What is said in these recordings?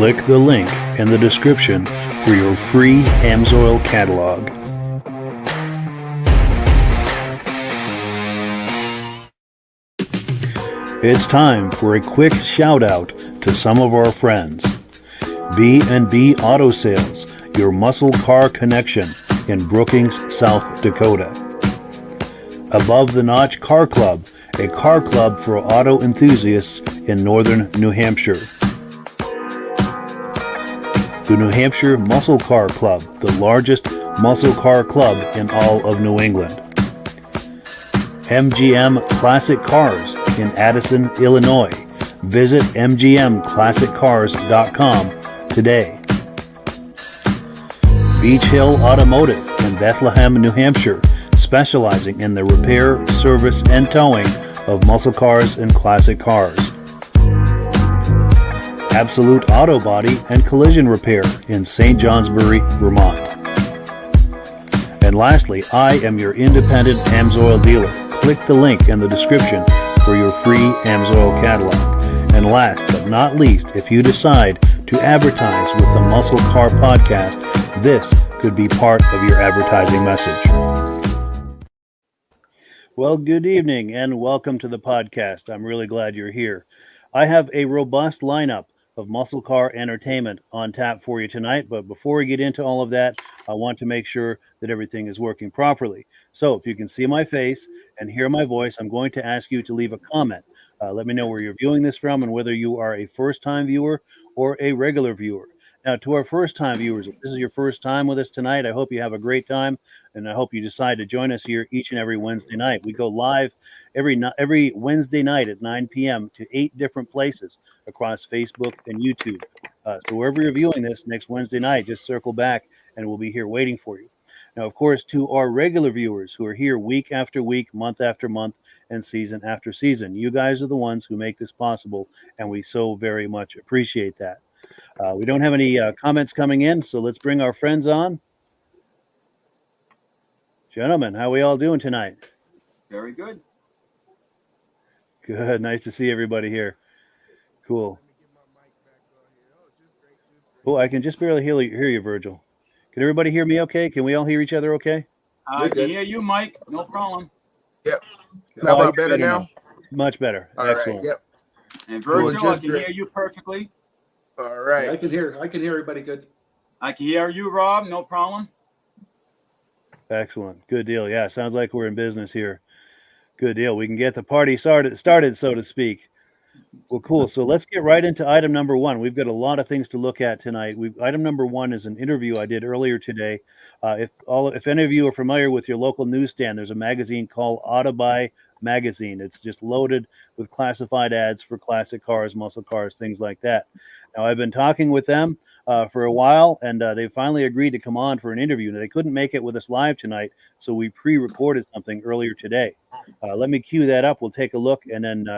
Click the link in the description for your free AMSOIL catalog. It's time for a quick shout out to some of our friends. B&B Auto Sales, your muscle car connection in Brookings, South Dakota. Above the Notch Car Club, a car club for auto enthusiasts in northern New Hampshire. The New Hampshire Muscle Car Club, the largest muscle car club in all of New England. MGM Classic Cars in Addison, Illinois. Visit mgmclassiccars.com today. Beach Hill Automotive in Bethlehem, New Hampshire, specializing in the repair, service, and towing of muscle cars and classic cars. Absolute Auto Body and Collision Repair in St. Johnsbury, Vermont. And lastly, I am your independent AMSOIL dealer. Click the link in the description for your free AMSOIL catalog. And last but not least, if you decide to advertise with the Muscle Car Podcast, this could be part of your advertising message. Well, good evening and welcome to the podcast. I'm really glad you're here. I have a robust lineup of muscle car entertainment on tap for you tonight, but before we get into all of that, I want to make sure that everything is working properly. So if you can see my face and hear my voice, I'm going to ask you to leave a comment. Let me know where you're viewing this from and whether you are a first-time viewer or a regular viewer. Now, to our first-time viewers, if this is your first time with us tonight, I hope you have a great time, and I hope you decide to join us here each and every Wednesday night. We go live every Wednesday night at 9 p.m. to 8 different places across Facebook and YouTube. So wherever you're viewing this next Wednesday night, just circle back, and we'll be here waiting for you. Now, of course, to our regular viewers who are here week after week, month after month, and season after season, you guys are the ones who make this possible, and we so very much appreciate that. We don't have any comments coming in, so let's bring our friends on. Gentlemen, how are we all doing tonight? Very good. Good. Nice to see everybody here. Cool. Oh, I can just barely hear you, Virgil. Can everybody hear me okay? Can we all hear each other okay? I can hear you, Mike. No problem. Yep. How about better now? Much better. All Excellent. right. Yep. And Virgil, I can hear you perfectly. All right. I can hear everybody good. I can hear you, Rob. No problem. Excellent. Good deal. Yeah, sounds like we're in business here. Good deal. We can get the party started, so to speak. Well, cool. So let's get right into item number one. We've got a lot of things to look at tonight. Item number one is an interview I did earlier today. If any of you are familiar with your local newsstand, there's a magazine called Autobuy Magazine. It's just loaded with classified ads for classic cars, muscle cars, things like that. Now, I've been talking with them for a while, and they finally agreed to come on for an interview. Now, they couldn't make it with us live tonight, so we pre-recorded something earlier today. Let me cue that up. We'll take a look, and then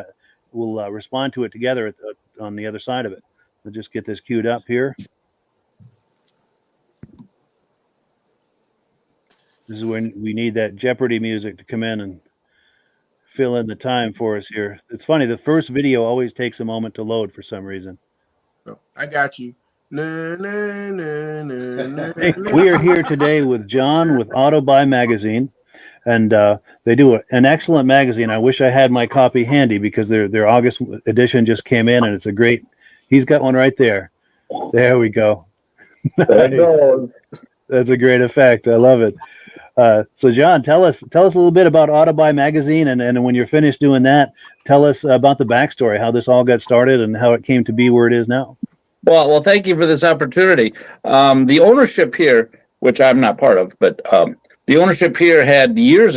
we'll respond to it together on the other side of it. We'll just get this queued up here. This is when we need that Jeopardy music to come in and fill in the time for us here. It's funny, the first video always takes a moment to load for some reason. Oh, I got you. Hey, we are here today with John with Autobuy Magazine, and they do an excellent magazine. I wish I had my copy handy because their August edition just came in, and it's a great. He's got one right there. There we go. Nice. That's a great effect. I love it. So John, tell us a little bit about Autobuy Magazine, and when you're finished doing that, tell us about the backstory, how this all got started and how it came to be where it is now. Well, thank you for this opportunity. The ownership here, which I'm not part of, but the ownership here had 30 years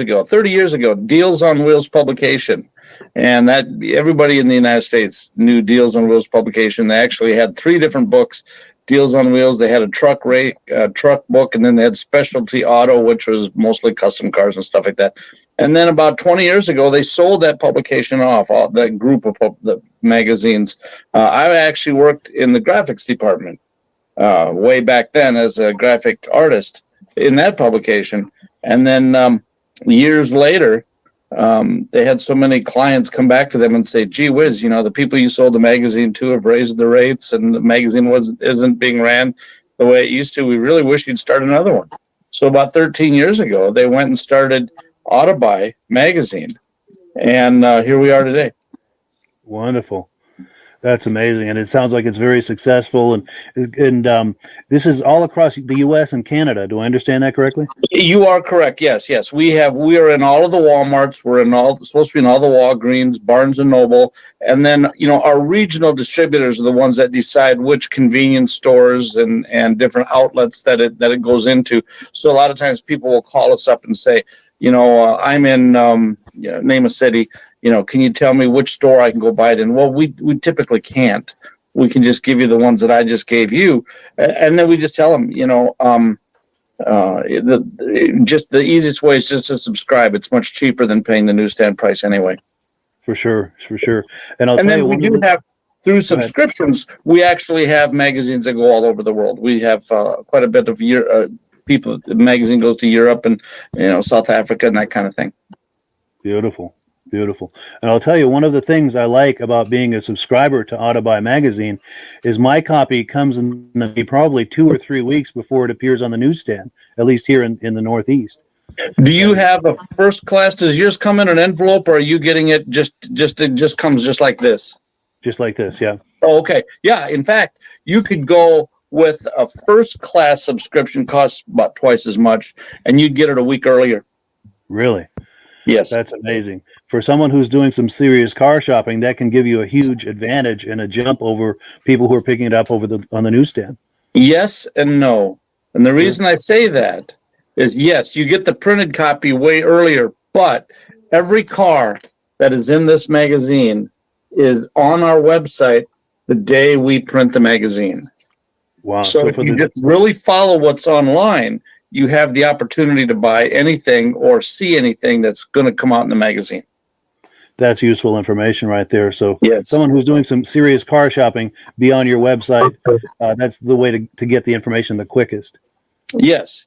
ago, Deals on Wheels publication. And that everybody in the United States knew Deals on Wheels publication. They actually had 3 different books. Deals on Wheels, they had a truck book, and then they had Specialty Auto, which was mostly custom cars and stuff like that. And then about 20 years ago, they sold that publication off, that group of the magazines. I actually worked in the graphics department way back then as a graphic artist in that publication. And then years later, they had so many clients come back to them and say, gee whiz, the people you sold the magazine to have raised the rates and the magazine isn't being ran the way it used to. We really wish you'd start another one. So about 13 years ago, they went and started Autobuy magazine. And here we are today. Wonderful. That's amazing, and it sounds like it's very successful. And this is all across the U.S. and Canada. Do I understand that correctly? You are correct. Yes. We are in all of the Walmarts. We're supposed to be in all the Walgreens, Barnes and Noble, and then our regional distributors are the ones that decide which convenience stores and different outlets that it goes into. So a lot of times people will call us up and say, I'm in name a city. Can you tell me which store I can go buy it in? Well, we typically can't. We can just give you the ones that I just gave you, and then we just tell them, the easiest way is just to subscribe. It's much cheaper than paying the newsstand price anyway. For sure. And I'll tell you, we do have through subscriptions. We actually have magazines that go all over the world. We have quite a bit of people. The magazine goes to Europe and South Africa and that kind of thing. Beautiful. And I'll tell you, one of the things I like about being a subscriber to Autobuy magazine is my copy comes in probably 2 or 3 weeks before it appears on the newsstand, at least here in the Northeast. Do you have a first class? Does yours come in an envelope, or are you getting it it just comes just like this? Just like this, yeah. Oh, okay. Yeah, in fact, you could go with a first class subscription, costs about twice as much, and you'd get it a week earlier. Really? Yes. That's amazing. For someone who's doing some serious car shopping, that can give you a huge advantage and a jump over people who are picking it up on the newsstand. Yes and no. And the reason I say that is, yes, you get the printed copy way earlier, but every car that is in this magazine is on our website the day we print the magazine. Wow. So if you just really follow what's online, you have the opportunity to buy anything or see anything that's going to come out in the magazine. That's useful information right there. So yes. Someone who's doing some serious car shopping, be on your website. That's the way to get the information the quickest. Yes.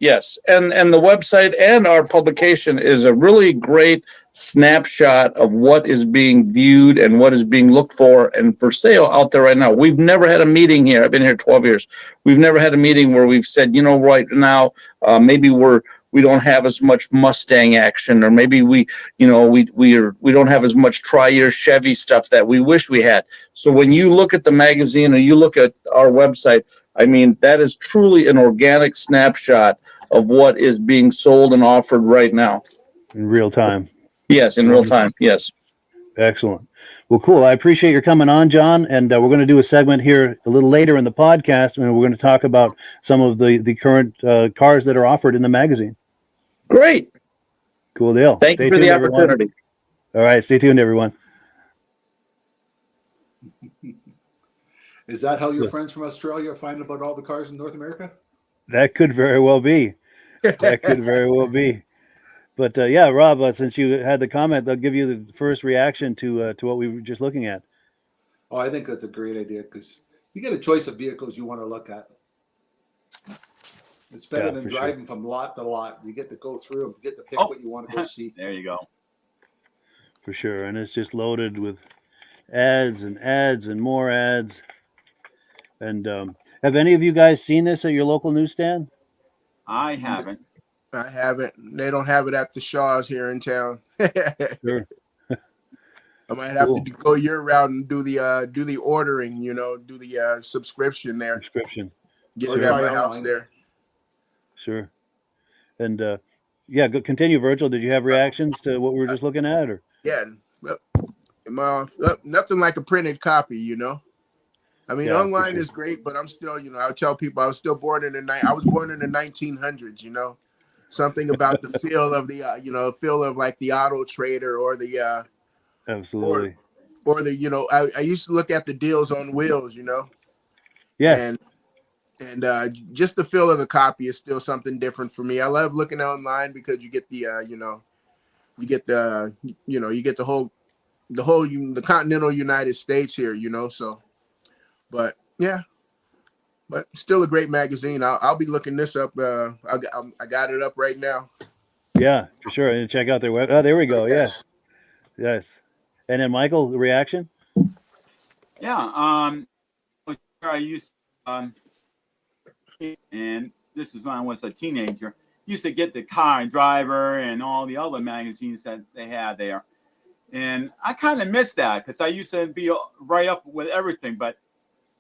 And the website and our publication is a really great snapshot of what is being viewed and what is being looked for and for sale out there right now. We've never had a meeting here. I've been here 12 years. We've never had a meeting where we've said, right now, maybe we don't have as much Mustang action, or maybe we don't have as much tri-year Chevy stuff that we wish we had. So when you look at the magazine or you look at our website, I mean, that is truly an organic snapshot of what is being sold and offered right now. In real time. Yes, in real time. Yes. Excellent. Well, cool. I appreciate your coming on, John. And we're going to do a segment here a little later in the podcast, and we're going to talk about some of the current cars that are offered in the magazine. Great. Cool deal. Thank you for the opportunity. Everyone. All right. Stay tuned, everyone. Is that how your friends from Australia find about all the cars in North America? That could very well be. But yeah, Rob, since you had the comment, they'll give you the first reaction to what we were just looking at. Oh, I think that's a great idea, because you get a choice of vehicles you want to look at. It's better than driving from lot to lot. You get to go through and get to pick what you want to go see. There you go. For sure. And it's just loaded with ads and more ads. And have any of you guys seen this at your local newsstand? I haven't. I haven't. They don't have it at the Shaws here in town. Sure. I might have to go your route and do the ordering, do the subscription there. Get it at my house there. Sure. And continue, Virgil. Did you have reactions to what we were just looking at, or? Yeah. Nothing like a printed copy, I mean, online is great, but I'm still, I tell people I was born in the 1900s, something about the feel of the, feel of like the Auto Trader or the, absolutely. Or the, I used to look at the deals on Wheels, Yeah. And just the feel of the copy is still something different for me. I love looking online because you get the, you get the continental United States here, so, but yeah, but still a great magazine. I'll be looking this up. I got it up right now. Yeah, for sure. And check out their web. Oh, there we go. Yes. Yes. And then Michael, the reaction? Yeah. I used and this is when I was a teenager. Used to get the Car and Driver and all the other magazines that they had there, and I kind of missed that because I used to be right up with everything. But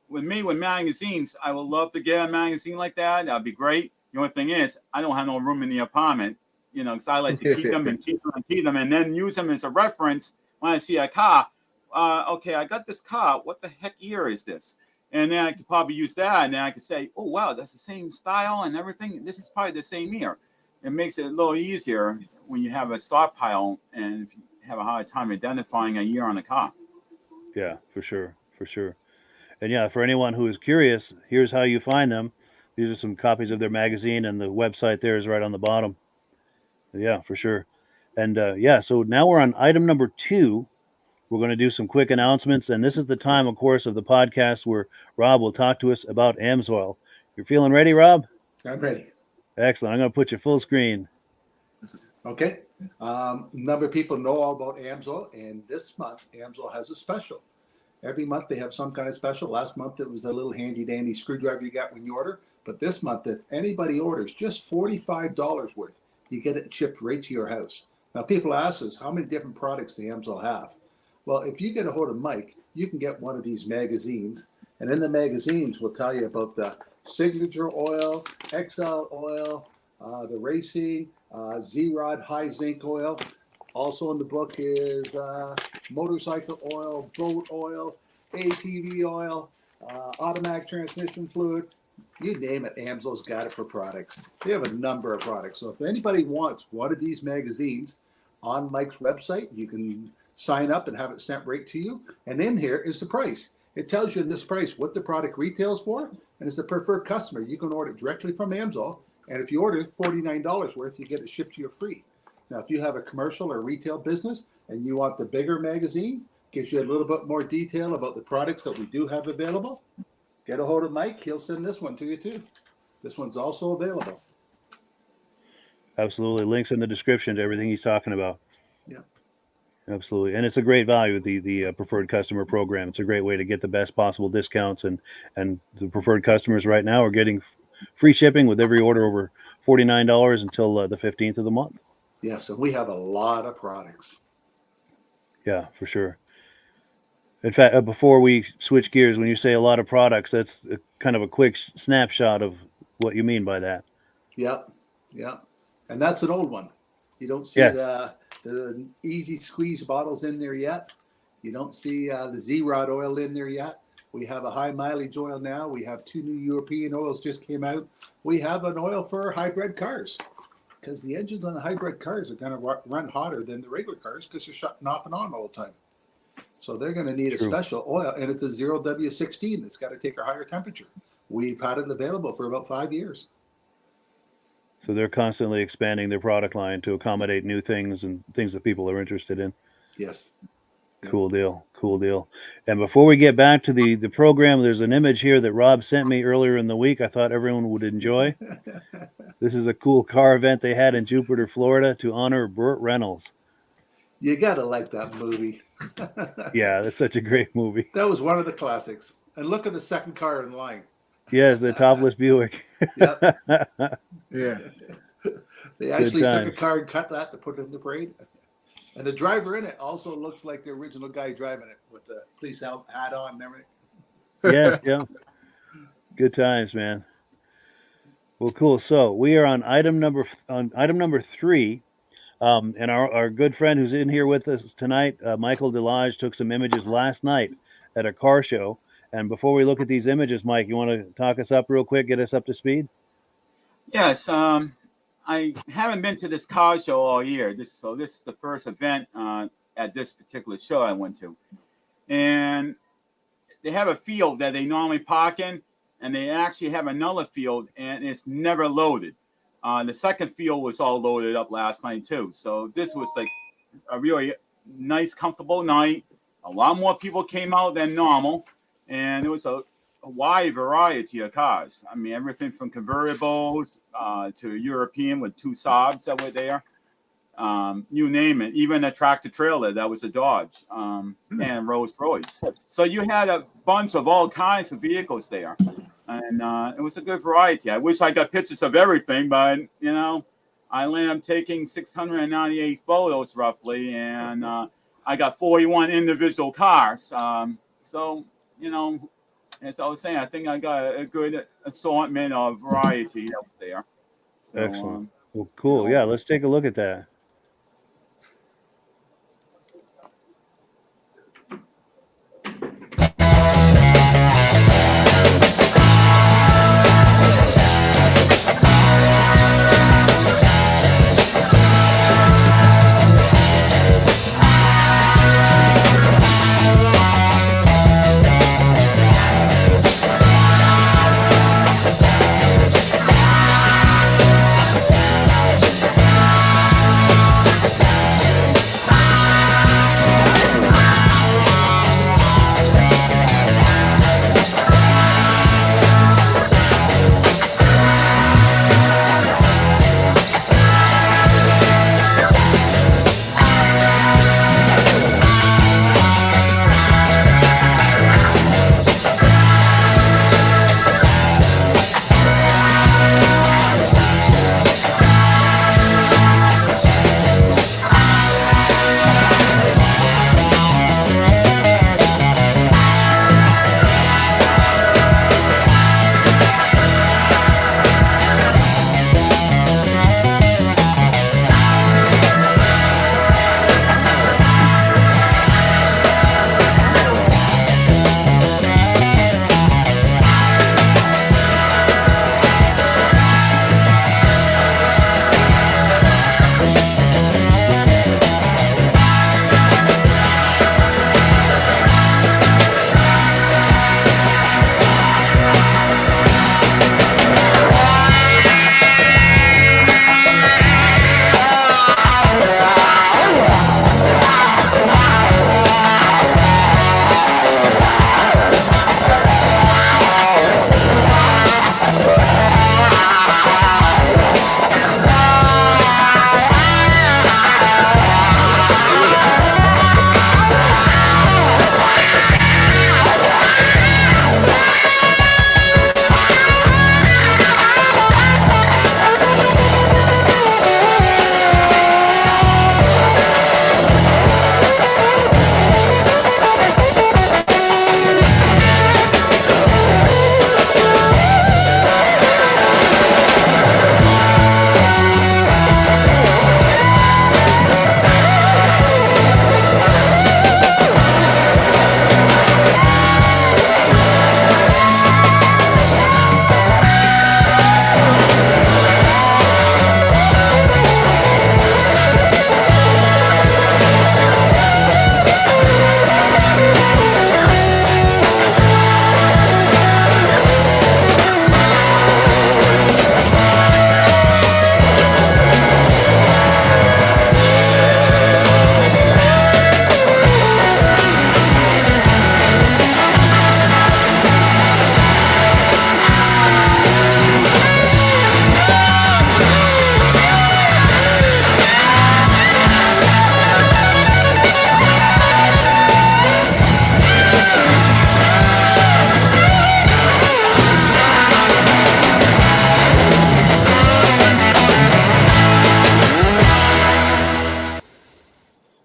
with magazines, I would love to get a magazine like that. That'd be great. The only thing is, I don't have no room in the apartment, because I like to keep them and keep them and keep them, and then use them as a reference when I see a car. Okay, I got this car. What the heck year is this? And then I could probably use that, and then I could say, oh, wow, that's the same style and everything. This is probably the same year. It makes it a little easier when you have a stockpile and if you have a hard time identifying a year on a car. Yeah, for sure. For sure. And yeah, for anyone who is curious, here's how you find them. These are some copies of their magazine, and the website there is right on the bottom. Yeah, for sure. And yeah, so now we're on item number 2. We're going to do some quick announcements, and this is the time, of course, of the podcast where Rob will talk to us about AMSOIL. You're feeling ready, Rob? I'm ready. Excellent. I'm going to put you full screen. Okay. Number of people know all about AMSOIL, and this month AMSOIL has a special. Every month they have some kind of special. Last month it was a little handy dandy screwdriver you got when you order. But this month, if anybody orders just $45 worth, you get it shipped right to your house. Now people ask us, how many different products does AMSOIL have? Well, if you get a hold of Mike, you can get one of these magazines. And in the magazines, we'll tell you about the Signature Oil, Exile Oil, the Racing, Z-Rod High Zinc Oil. Also in the book is motorcycle oil, boat oil, ATV oil, automatic transmission fluid. You name it, AMSOIL's got it for products. They have a number of products. So if anybody wants one of these magazines on Mike's website, you can sign up and have it sent right to you. And in here is the price. It tells you in this price what the product retails for, and as a preferred customer, you can order it directly from AMSOIL. And if you order $49 worth, you get it shipped to you free. Now, if you have a commercial or retail business and you want the bigger magazine, gives you a little bit more detail about the products that we do have available, get a hold of Mike. He'll send this one to you too. This one's also available. Absolutely. Links in the description to everything he's talking about. Yeah. Absolutely. And it's a great value, the preferred customer program. It's a great way to get the best possible discounts. And the preferred customers right now are getting free shipping with every order over $49 until the 15th of the month. Yes, and we have a lot of products. Yeah, for sure. In fact, before we switch gears, when you say a lot of products, that's kind of a quick snapshot of what you mean by that. Yep. And that's an old one. You don't see the easy squeeze bottles in there yet. You don't see the Z-Rod oil in there yet. We have a high mileage oil now. We have 2 new European oils just came out. We have an oil for hybrid cars because the engines on the hybrid cars are going to run hotter than the regular cars because they're shutting off and on all the time. So they're going to need a special oil, and it's a 0W16 that's got to take a higher temperature. We've had it available for about 5 years. So they're constantly expanding their product line to accommodate new things and things that people are interested in. Yes. Cool deal. And before we get back to the program, there's an image here that Rob sent me earlier in the week I thought everyone would enjoy. This is a cool car event they had in Jupiter, Florida to honor Burt Reynolds. You got to like that movie. Yeah, that's such a great movie. That was one of the classics. And look at the second car in line. Yes, the topless Buick. Yep. Yeah. They actually took a car and cut that to put it in the parade. And the driver in it also looks like the original guy driving it with the police hat on and everything. Yeah. Good times, man. Well, cool. So we are on item number 3. And our good friend who's in here with us tonight, Michael Delage, took some images last night at a car show. And before we look at these images, Mike, you want to talk us up real quick, get us up to speed? Yes. I haven't been to this car show all year. This is the first event at this particular show I went to. And they have a field that they normally park in, and they actually have another field, and it's never loaded. The second field was all loaded up last night, too. So this was like a really nice, comfortable night. A lot more people came out than normal, and it was a wide variety of cars. I mean, everything from convertibles to European with 2 Saabs that were there. you name it, even a tractor trailer that was a Dodge, and Rolls Royce. So you had a bunch of all kinds of vehicles there, and it was a good variety. I wish I got pictures of everything, but you know, I ended up taking 698 photos roughly, and I got 41 individual cars. So you know, as I was saying, I think I got a good assortment of variety out there. So, Excellent. Well, cool. Yeah, let's take a look at that.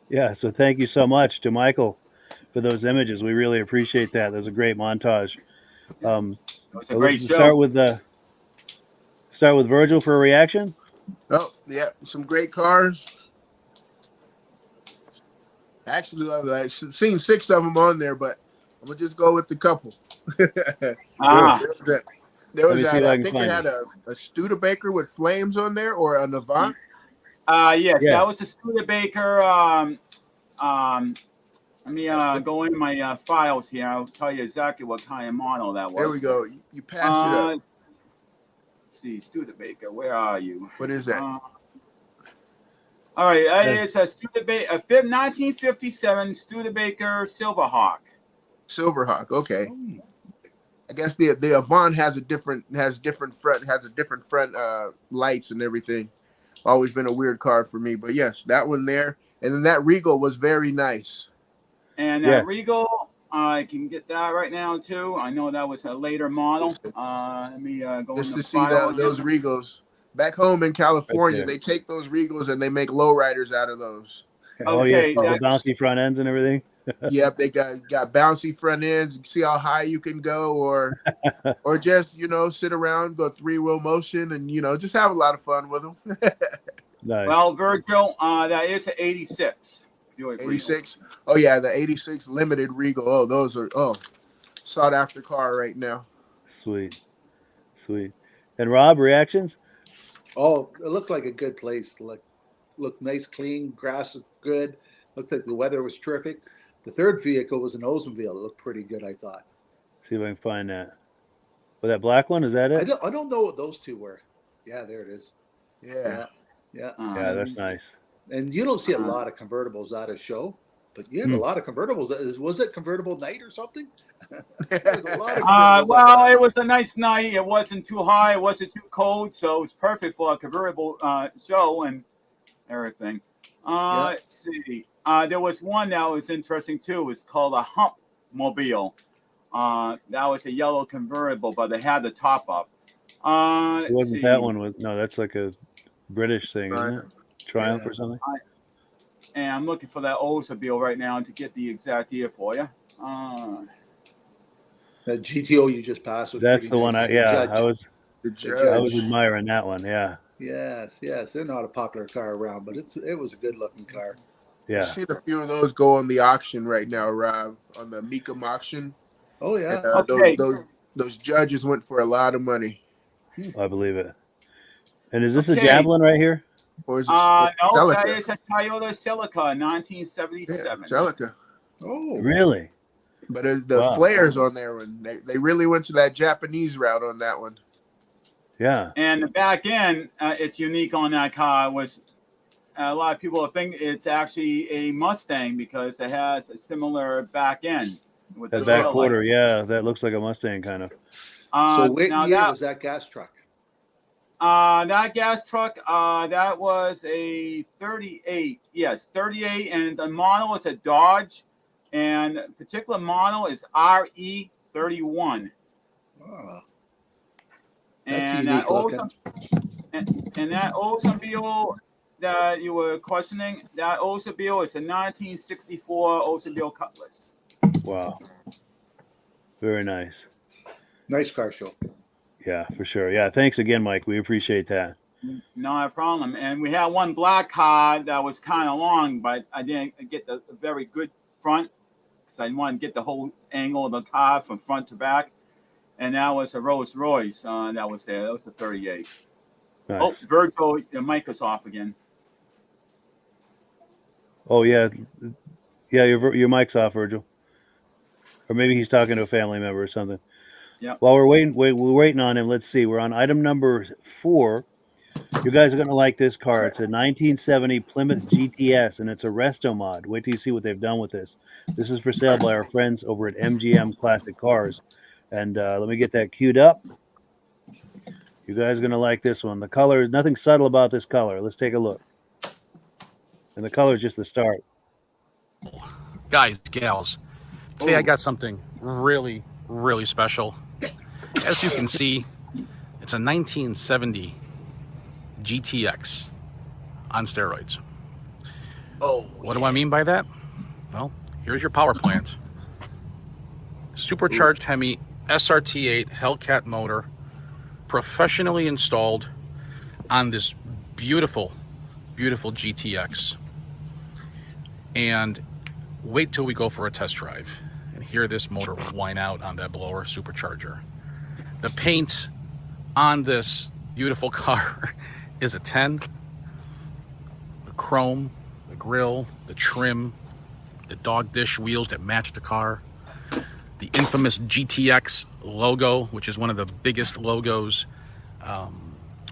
Yeah, so thank you so much to Michael for those images. We really appreciate that. That was a great montage. It was a Let's great show. start with Virgil for a reaction. Oh, yeah, some great cars. Actually, I've seen 6 of them on there, but I'm gonna just go with the couple. There was that. I think it had a Studebaker with flames on there, or an Avant. Yes, yeah. That was a Studebaker. Let me go in my files here. I'll tell you exactly what kind of model that was. There we go. You passed it up. Let's see, Studebaker. Where are you? What is that? All right, it's a Studebaker, a 1957 Studebaker Silverhawk. Silverhawk. Okay. I guess the Avant has different front lights and everything. Always been a weird car for me. But yes, that one there. And then that Regal was very nice. And Yeah. Regal, I can get that right now too. I know that was a later model. Let me go Just in to the see file those again. Regals. Back home in California, there. they take those Regals and they make lowriders out of those. Oh yes, Okay, the that, bouncy front ends and everything. Yep, they got bouncy front ends. See how high you can go, or just sit around, go 3-wheel motion, and just have a lot of fun with them. Nice. well, Virgil, that is an 86. Buick Regal. 86. Oh yeah, the 86 limited Regal. Oh, those are sought after car right now. Sweet. And Rob, reactions? Oh, it looked like a good place. Looked nice, clean. Grass is good. Looked like the weather was terrific. The third vehicle was an Oldsmobile. It looked pretty good, I thought. See if I can find that. Well, that black one, is that it? I don't know what those two were. Yeah, there it is. Yeah. Yeah, that's nice. And you don't see a lot of convertibles at a show, but you had a lot of convertibles. Was it convertible night or something? There's a lot of convertibles. Well, it was a nice night. It wasn't too high. It wasn't too cold, so it was perfect for a convertible show and everything. Let's see. There was one that was interesting too. It's called a Hump Mobile. That was a yellow convertible, but they had the top up. It wasn't that one. No, that's like a British thing, isn't it? Triumph or something? And I'm looking for that Oldsmobile right now to get the exact year for you. That GTO you just passed. That's the one. I was admiring that one. Yeah. Yes. They're not a popular car around, but it was a good looking car. Yeah. I've seen a few of those go on the auction right now, Rob, on the Mecum auction. Oh yeah. And, okay. Those judges went for a lot of money. I believe it. And is this a Javelin right here? Or is this no, Celica? that is a Toyota Celica, 1977. Yeah, Celica. Oh, Really? But the flares on there, they really went to that Japanese route on that one. Yeah. And the back end, it's unique on that car. Was a lot of people think it's actually a Mustang because it has a similar back end. With That the back tail quarter, light. yeah, that looks like a Mustang kind of. so what now year that, was that gas truck? that gas truck, that was a 38. Yes, 38, and the model is a Dodge, and the particular model is RE31. Oh, And that Oldsmobile that you were questioning, that Oldsmobile is a 1964 Oldsmobile Cutlass. Wow. Very nice. nice car show. Yeah, for sure. Yeah, thanks again, Mike. We appreciate that. Not a problem. And we had one black car that was kind of long, but I didn't get the very good front because I wanted to get the whole angle of the car from front to back. And that was a Rolls Royce that was there. That was a 38. Nice. Oh, Virgil, your mic is off again. Oh, yeah. Yeah, your mic's off, Virgil. Or maybe he's talking to a family member or something. Yeah. While we're waiting on him, let's see. We're on item number 4. You guys are going to like this car. It's a 1970 Plymouth GTS, and it's a resto mod. Wait till you see what they've done with this. This is for sale by our friends over at MGM Classic Cars. And let me get that queued up. You guys are going to like this one. The color, nothing subtle about this color. Let's take a look. And the color is just the start. Guys, gals, today I got something really, really special. As you can see, it's a 1970 GTX on steroids. Oh, what do I mean by that? Well, here's your power plant. Supercharged Hemi SRT8 Hellcat motor, professionally installed on this beautiful, beautiful GTX. And wait till we go for a test drive and hear this motor whine out on that blower supercharger. The paint on this beautiful car is a 10. The chrome, the grille, the trim, the dog dish wheels that match the car, the infamous GTX logo, which is one of the biggest logos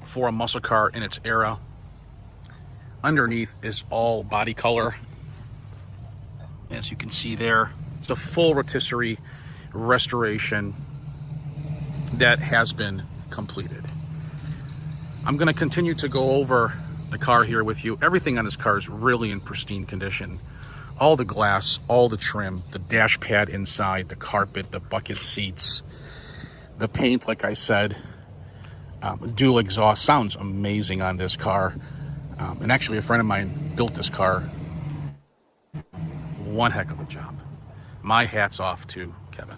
for a muscle car in its era. Underneath is all body color. As you can see there, the full rotisserie restoration that has been completed. I'm going to continue to go over the car here with you. Everything on this car is really in pristine condition. All the glass, all the trim, the dash pad inside, the carpet, the bucket seats, the paint, like I said, dual exhaust sounds amazing on this car. And actually a friend of mine built this car. One heck of a job. My hat's off to Kevin.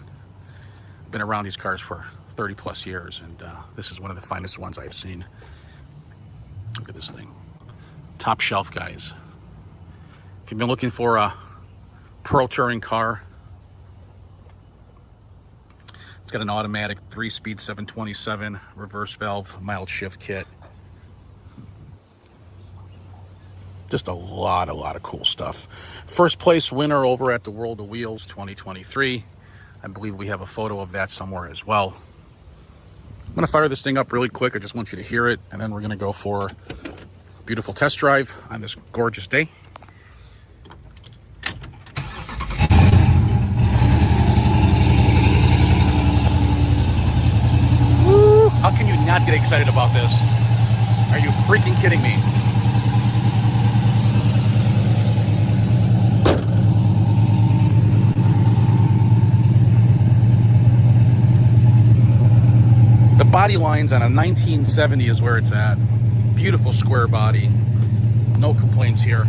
Been around these cars for 30 plus years, and this is one of the finest ones I've seen. Look at this thing. Top shelf, guys. If you've been looking for a pro touring car, it's got an automatic 3-speed 727 reverse valve mild shift kit. Just a lot of cool stuff. First place winner over at the World of Wheels 2023. I believe we have a photo of that somewhere as well. I'm gonna fire this thing up really quick. I just want you to hear it, and then we're gonna go for a beautiful test drive on this gorgeous day. Woo! How can you not get excited about this? Are you freaking kidding me? The body lines on a 1970 is where it's at. Beautiful square body. No complaints here.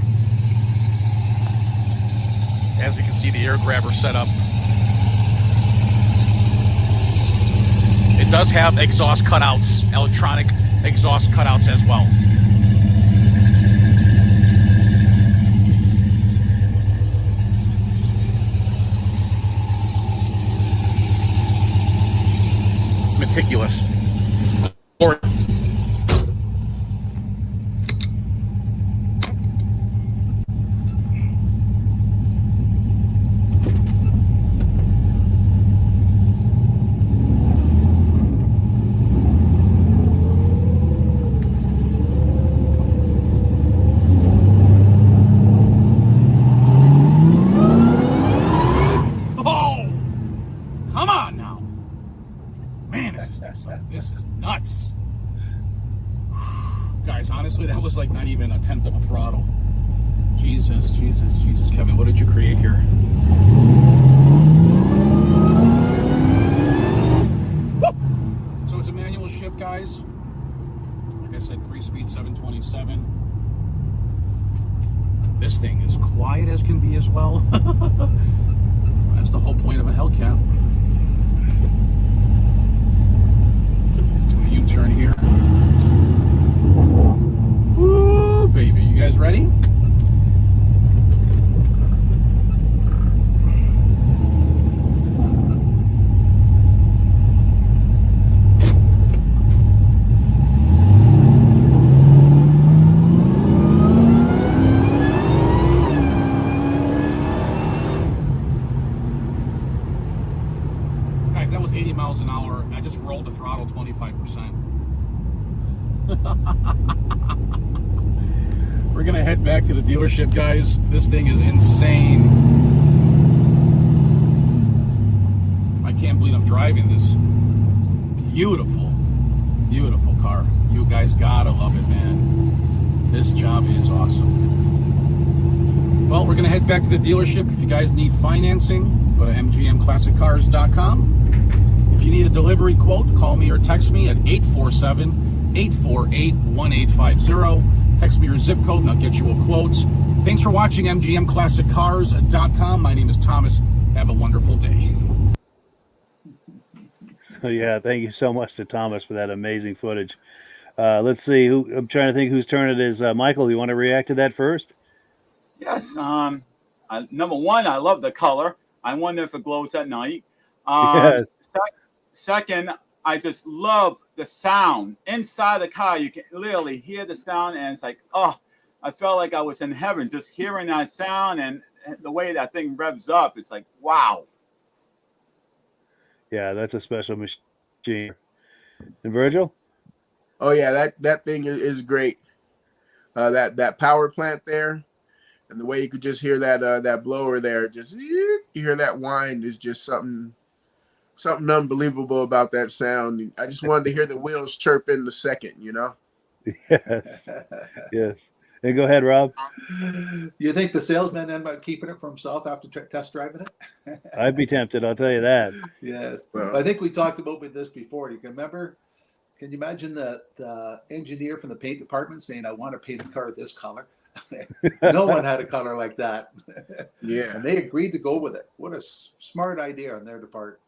As you can see, the air grabber setup. It does have exhaust cutouts, electronic exhaust cutouts as well. Meticulous. Or this is nuts. Guys, honestly, that was like not even a tenth of a throttle. Jesus, Kevin, what did you create here? Woo! So it's a manual shift, guys. Like I said, 3-speed 727. This thing is quiet as can be as well. That's the whole point of a Hellcat. U-turn here. Woo, baby. You guys ready? Guys, that was 80 miles an hour. I just rolled the throttle 25%. We're gonna head back to the dealership, guys. This thing is insane. I can't believe I'm driving this beautiful car. You guys gotta love it, man. This job is awesome. Well, we're gonna head back to the dealership. If you guys need financing, go to mgmclassiccars.com. If you need a delivery quote, call me or text me at 847-848-1850. Text me your zip code and I'll get you a quote. Thanks for watching mgmclassiccars.com. My name is Thomas. Have a wonderful day. Yeah, thank you so much to Thomas for that amazing footage. Let's see. I'm trying to think whose turn it is. Michael, you want to react to that first? Yes. Number one, I love the color. I wonder if it glows at night. Yes. Second, I just love the sound inside the car. You can literally hear the sound, and it's like, oh, I felt like I was in heaven just hearing that sound, and the way that thing revs up. It's like, wow. Yeah, that's a special machine. And Virgil? Oh yeah, that thing is great. That power plant there, and the way you could just hear that blower there, just you hear that whine is just something unbelievable about that sound. I just wanted to hear the wheels chirp in the second, you know. Yes. Yes. Hey, go ahead, Rob. You think the salesman ended up keeping it for himself after test driving it? I'd be tempted. I'll tell you that. Yes. Well, I think we talked about this before. You can remember? Can you imagine the engineer from the paint department saying, "I want to paint the car this color"? No one had a color like that. yeah. And they agreed to go with it. What a smart idea on their part.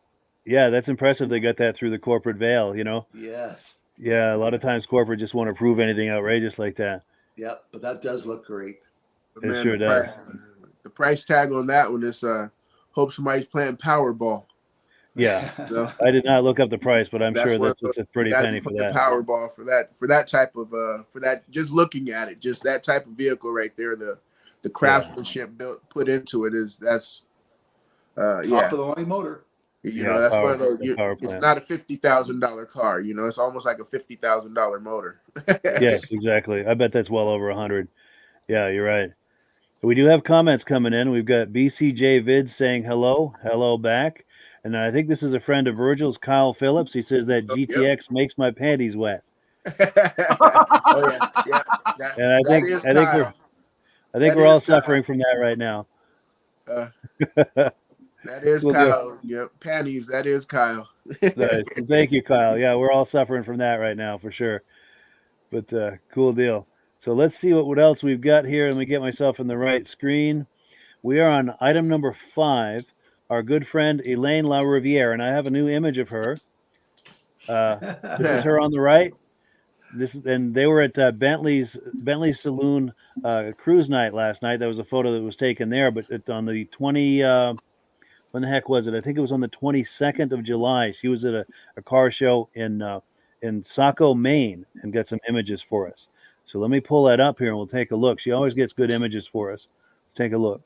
Yeah, that's impressive. They got that through the corporate veil, you know? Yes. Yeah, a lot of times corporate just want to prove anything outrageous like that. Yep. But that does look great. But It man, sure does. the price tag on that one is hope somebody's playing Powerball. Yeah. So I did not look up the price, but I'm that's sure one that's of it's a you pretty gotta penny be for playing that. Powerball for that type of for that, just looking at it, just that type of vehicle right there, the craftsmanship put into it is that's Top yeah. of the line motor. You Yeah, know, that's one of the those. power It's plant. not a $50,000 car. You know, it's almost like a $50,000 motor. Yes, exactly. I bet that's well over 100. Yeah, you're right. We do have comments coming in. We've got BCJ Vid saying hello back. And I think this is a friend of Virgil's, Kyle Phillips. He says that Yep. GTX makes my panties wet. Oh yeah. And I That think is I think Kyle. we're That all is Kyle. suffering from that right now. Uh, that is Cool Kyle. Yep, panties. That is Kyle. Nice. Well, thank you, Kyle. Yeah, we're all suffering from that right now for sure. But cool deal. So let's see what else we've got here. Let me get myself in the right screen. We are on item number 5. Our good friend Elaine LaRiviere, and I have a new image of her. This is her on the right. And they were at Bentley Saloon cruise night last night. That was a photo that was taken there. But on the 20, when the heck was it? I think it was on the 22nd of July. She was at a car show in Saco, Maine, and got some images for us. So let me pull that up here, and we'll take a look. She always gets good images for us. Let's take a look.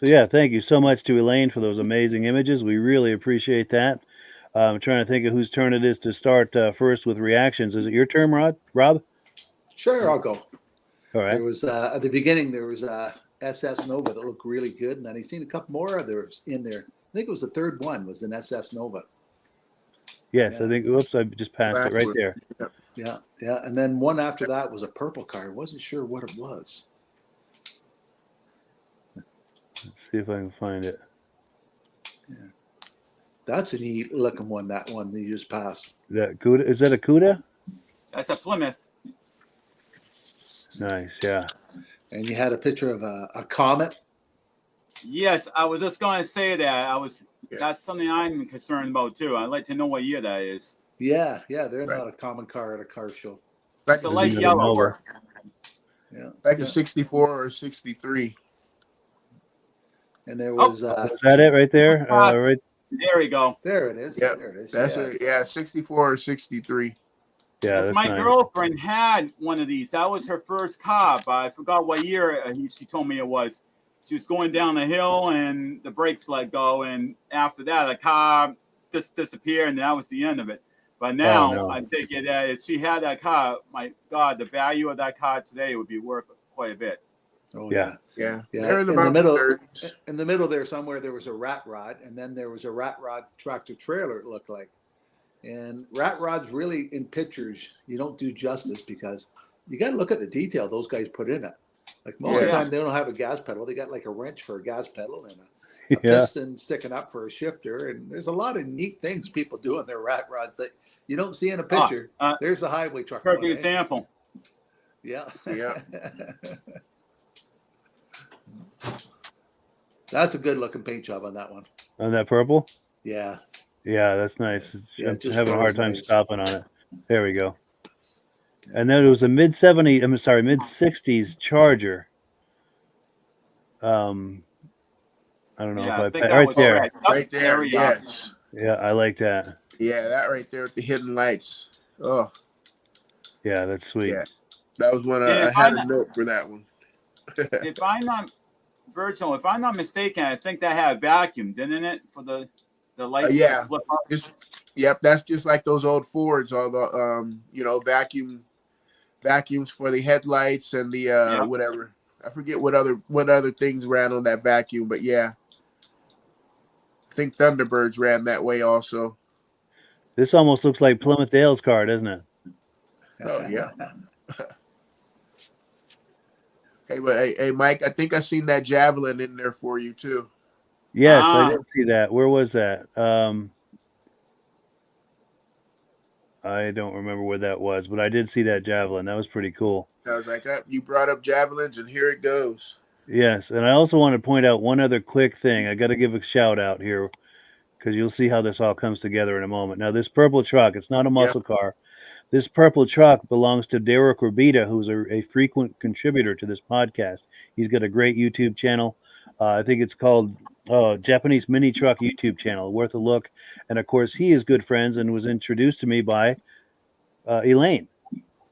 So yeah, thank you so much to Elaine for those amazing images. We really appreciate that. I'm trying to think of whose turn it is to start first with reactions. Is it your turn, Rob? Sure, I'll go. All right. There was at the beginning there was SS Nova that looked really good, and then I seen a couple more others in there. I think it was the third one was an SS Nova. Yes, Yeah. I think. Whoops, I just passed it right Backward. there. Yeah, yeah, and then one after that was a purple car. I wasn't sure what it was. Let's see if I can find it. That's a neat looking one. That one that you just passed. That Cuda? Is that a Cuda? That's a Plymouth. Nice. Yeah. And you had a picture of a comet. Yes, I was just going to say that. Yeah. That's something I'm concerned about too. I'd like to know what year that is. Yeah, they're Right. not a common car at a car show. Back It's a in light Nova. yellow. Yeah. Back in 64 or 63. And there was Is that it right there? Right. There we go. there it is. Yep. There it is. That's yes. it. Yeah, 64 or 63. Yeah, Because that's my nice. girlfriend had one of these. That was her first car, but I forgot what year she told me it was. She was going down the hill and the brakes let go, and after that, the car just disappeared, and that was the end of it. But now no. I think that if she had that car, my God, the value of that car today would be worth quite a bit. Oh Yeah. Yeah. Yeah, They're in in about the middle- 30s. In the middle there somewhere there was a rat rod, and then there was a rat rod tractor trailer, it looked like. And rat rods really in pictures you don't do justice because you got to look at the detail those guys put in it. Like most of the Yeah. time they don't have a gas pedal, they got like a wrench for a gas pedal and a Yeah. piston sticking up for a shifter, and there's a lot of neat things people do in their rat rods that you don't see in a picture. There's the highway truck. Perfect one, eh? example. Yeah. Yeah. That's a good looking paint job on that one. On that purple? Yeah. Yeah, that's nice. Yeah, I'm just having a hard froze time nice. stopping on it. There we go. And then it was a mid-60s Charger. I don't know Yeah, I if think I that right was there. Right there. Yes. Yeah, I like that. Yeah, that right there with the hidden lights. Oh, Yeah, that's sweet. Yeah. that was one Yeah, I had a note for that one. If I'm not Virgil, if I'm not mistaken, I think that had vacuum, didn't it, for the lights? to Yeah. flip up? Yep, that's just like those old Fords, all the vacuums for the headlights and the whatever. I forget what other things ran on that vacuum, but yeah. I think Thunderbirds ran that way also. This almost looks like Plymouth Dale's car, doesn't it? Oh yeah. Hey, Mike, I think I seen that Javelin in there for you too. Yes, I did see that. Where was that? I don't remember where that was, but I did see that Javelin. That was pretty cool. I was like, you brought up Javelins, and here it goes. Yes, and I also want to point out one other quick thing. I got to give a shout out here because you'll see how this all comes together in a moment. Now, this purple truck, it's not a muscle car. This purple truck belongs to Derek Rabita, who's a frequent contributor to this podcast. He's got a great YouTube channel. I think it's called Japanese Mini Truck YouTube channel. Worth a look. And, of course, he is good friends and was introduced to me by Elaine.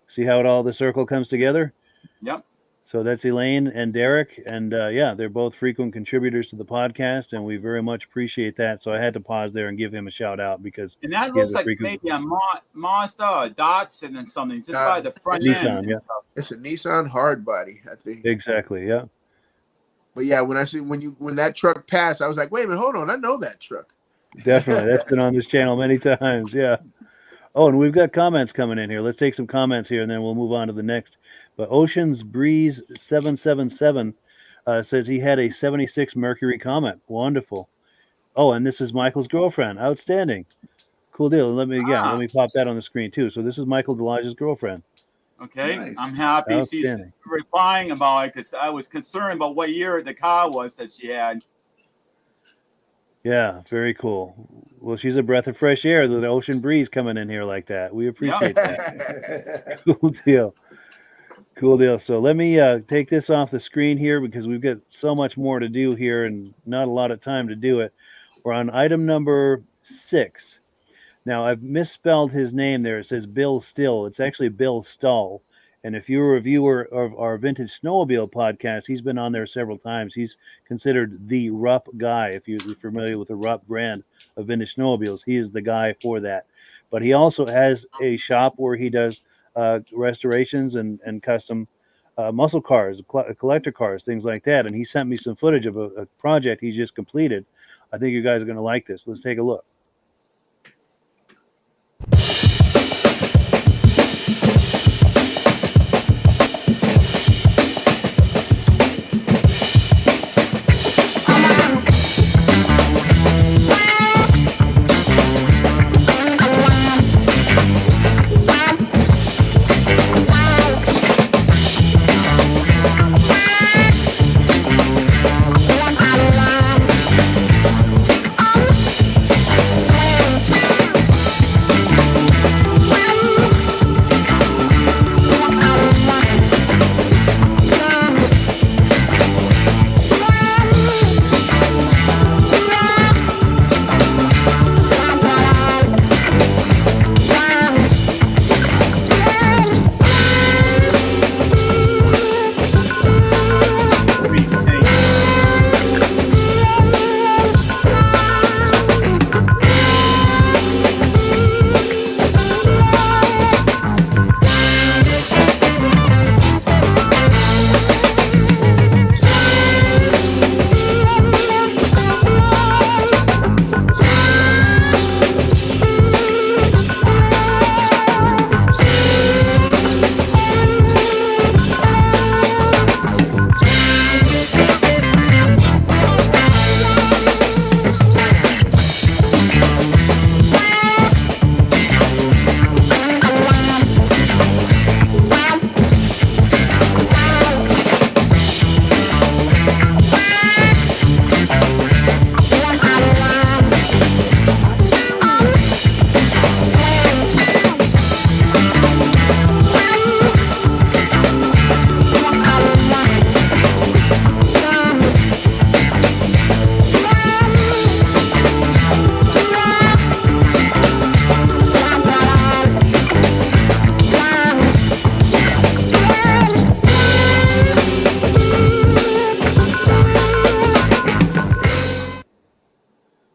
See how all the circle comes together? Yep. So that's Elaine and Derek. And, they're both frequent contributors to the podcast, and we very much appreciate that. So I had to pause there and give him a shout out because And that looks like maybe a Mazda or a Datsun and something, just by the front Nissan, end. yeah. It's a Nissan hard body, I think. Exactly, yeah. But yeah, when that truck passed, I was like, wait a minute, hold on, I know that truck. Definitely. That's been on this channel many times. Yeah. Oh, and we've got comments coming in here. Let's take some comments here and then we'll move on to the next. But Ocean's Breeze 777 says he had a 76 Mercury Comet. Wonderful. Oh, and this is Michael's girlfriend. Outstanding. Cool deal. Let me pop that on the screen too. So this is Michael Delage's girlfriend. Okay, Nice. I'm happy she's Outstanding. replying about it because I was concerned about what year the car was that she had. Yeah, very cool. Well, she's a breath of fresh air. The ocean breeze coming in here like that. We appreciate that. Cool deal. Cool deal. So let me take this off the screen here because we've got so much more to do here and not a lot of time to do it. We're on item number 6. Now, I've misspelled his name there. It says Bill Still. It's actually Bill Stull. And if you're a viewer of our Vintage Snowmobile podcast, he's been on there several times. He's considered the Rupp guy. If you're familiar with the Rupp brand of vintage snowmobiles, he is the guy for that. But he also has a shop where he does restorations and custom muscle cars, collector cars, things like that. And he sent me some footage of a project he just completed. I think you guys are going to like this. Let's take a look.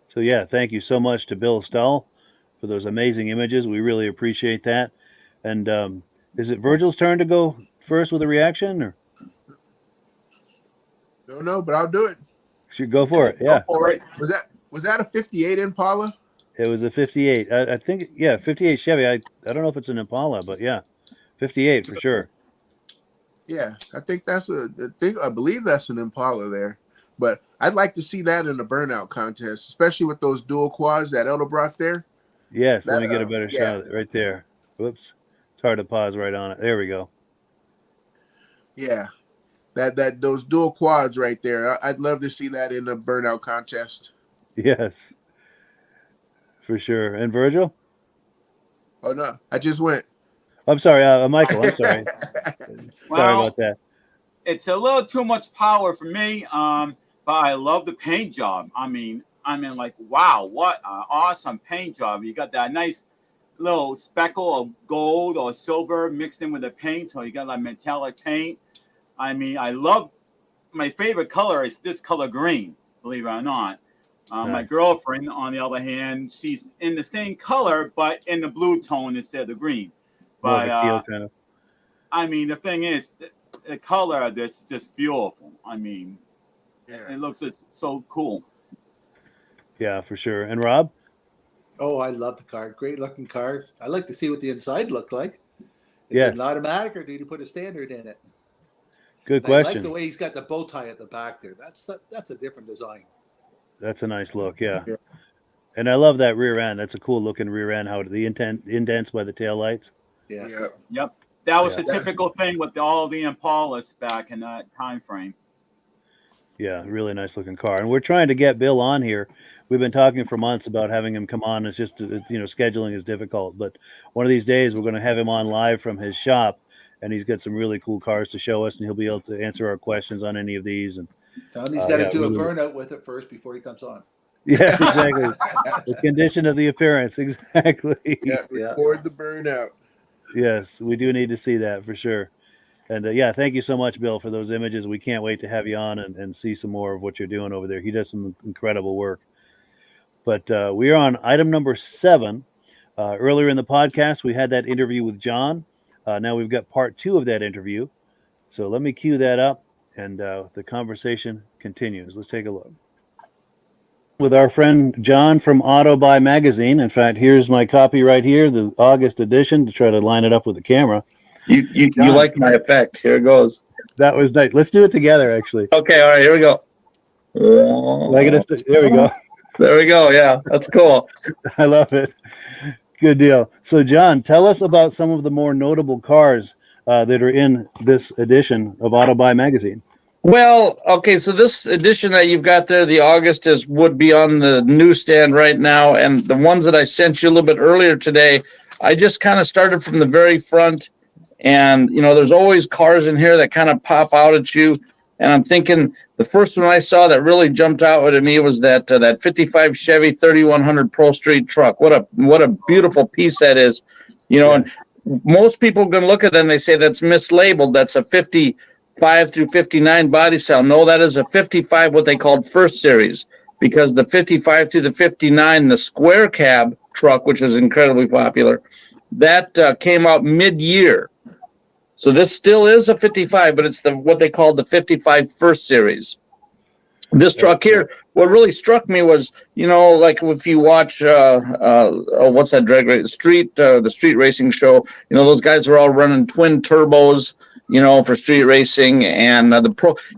So yeah, thank you so much to Bill Stull for those amazing images. We really appreciate that. And is it Virgil's turn to go first with a reaction, or No, but I'll do it. should go for it? Yeah, All right. Was that a 58 Impala? it was a 58. I think, yeah, 58 Chevy. I don't know if it's an Impala, but yeah, 58 for sure. Yeah, I think I believe that's an Impala there. But I'd like to see that in the burnout contest, especially with those dual quads that Edelbrock there. Yes, let me get a better shot of it right there. Whoops, it's hard to pause right on it. There we go. Yeah, that those dual quads right there. I'd love to see that in the burnout contest. Yes, for sure. And Virgil? Oh no, I just went. I'm sorry, Michael. I'm sorry. Sorry about that. It's a little too much power for me. But I love the paint job. I mean, like, wow, what an awesome paint job. You got that nice little speckle of gold or silver mixed in with the paint. So you got like metallic paint. I mean, my favorite color is this color green, believe it or not. Nice. My girlfriend, on the other hand, she's in the same color, but in the blue tone instead of the green. But teal kind of. I mean, the thing is, the color of this is just beautiful. I mean, Yeah. it looks just so cool. Yeah, for sure. And Rob? Oh, I love the car. Great looking car. I like to see what the inside looked like. Is Yes. it an automatic or did you put a standard in it? Good And I question. like the way he's got the bow tie at the back there. That's a different design. That's a nice look, yeah. Yeah. And I love that rear end. That's a cool looking rear end. How the indents by the tail lights. Yes. Yeah. Yep. That was Yeah. the typical thing with all the Impalas back in that time frame. Yeah, really nice looking car. And we're trying to get Bill on here. We've been talking for months about having him come on. It's just, scheduling is difficult. But one of these days, we're going to have him on live from his shop. And he's got some really cool cars to show us. And he'll be able to answer our questions on any of these. And Tell him he's got to do really- a burnout with it first before he comes on. yeah, exactly. The condition of the appearance. Exactly. Yeah, record the burnout. Yes, we do need to see that for sure. And yeah, thank you so much, Bill, for those images. We can't wait to have you on and see some more of what you're doing over there. He does some incredible work. But we are on item number 7. Earlier in the podcast, we had that interview with John. Now we've got part 2 of that interview. So let me cue that up, and the conversation continues. Let's take a look. With our friend John from Auto Buy Magazine. In fact, here's my copy right here, the August edition, to try to line it up with the camera. You like my effect. Here it goes. That was nice. Let's do it together, actually. Okay, all right, here we go. There we go. There we go. Yeah, that's cool. I love it. Good deal. So, John, tell us about some of the more notable cars that are in this edition of Auto Buy Magazine. Well, okay, so this edition that you've got there, the August, would be on the newsstand right now, and the ones that I sent you a little bit earlier today, I just kind of started from the very front, and, there's always cars in here that kind of pop out at you, and I'm thinking the first one I saw that really jumped out at me was that 55 Chevy 3100 Pro Street truck. What a beautiful piece that is, and most people are going to look at that and they say that's mislabeled. That's a 55 through 59 body style. No, that is a 55, what they called first series, because the 55 through the 59, the square cab truck, which is incredibly popular, that came out mid-year. So this still is a 55, but it's what they call the 55 first series. This truck here, what really struck me was, like if you watch, what's that drag race? The street racing show, those guys are all running twin turbos, for street racing, and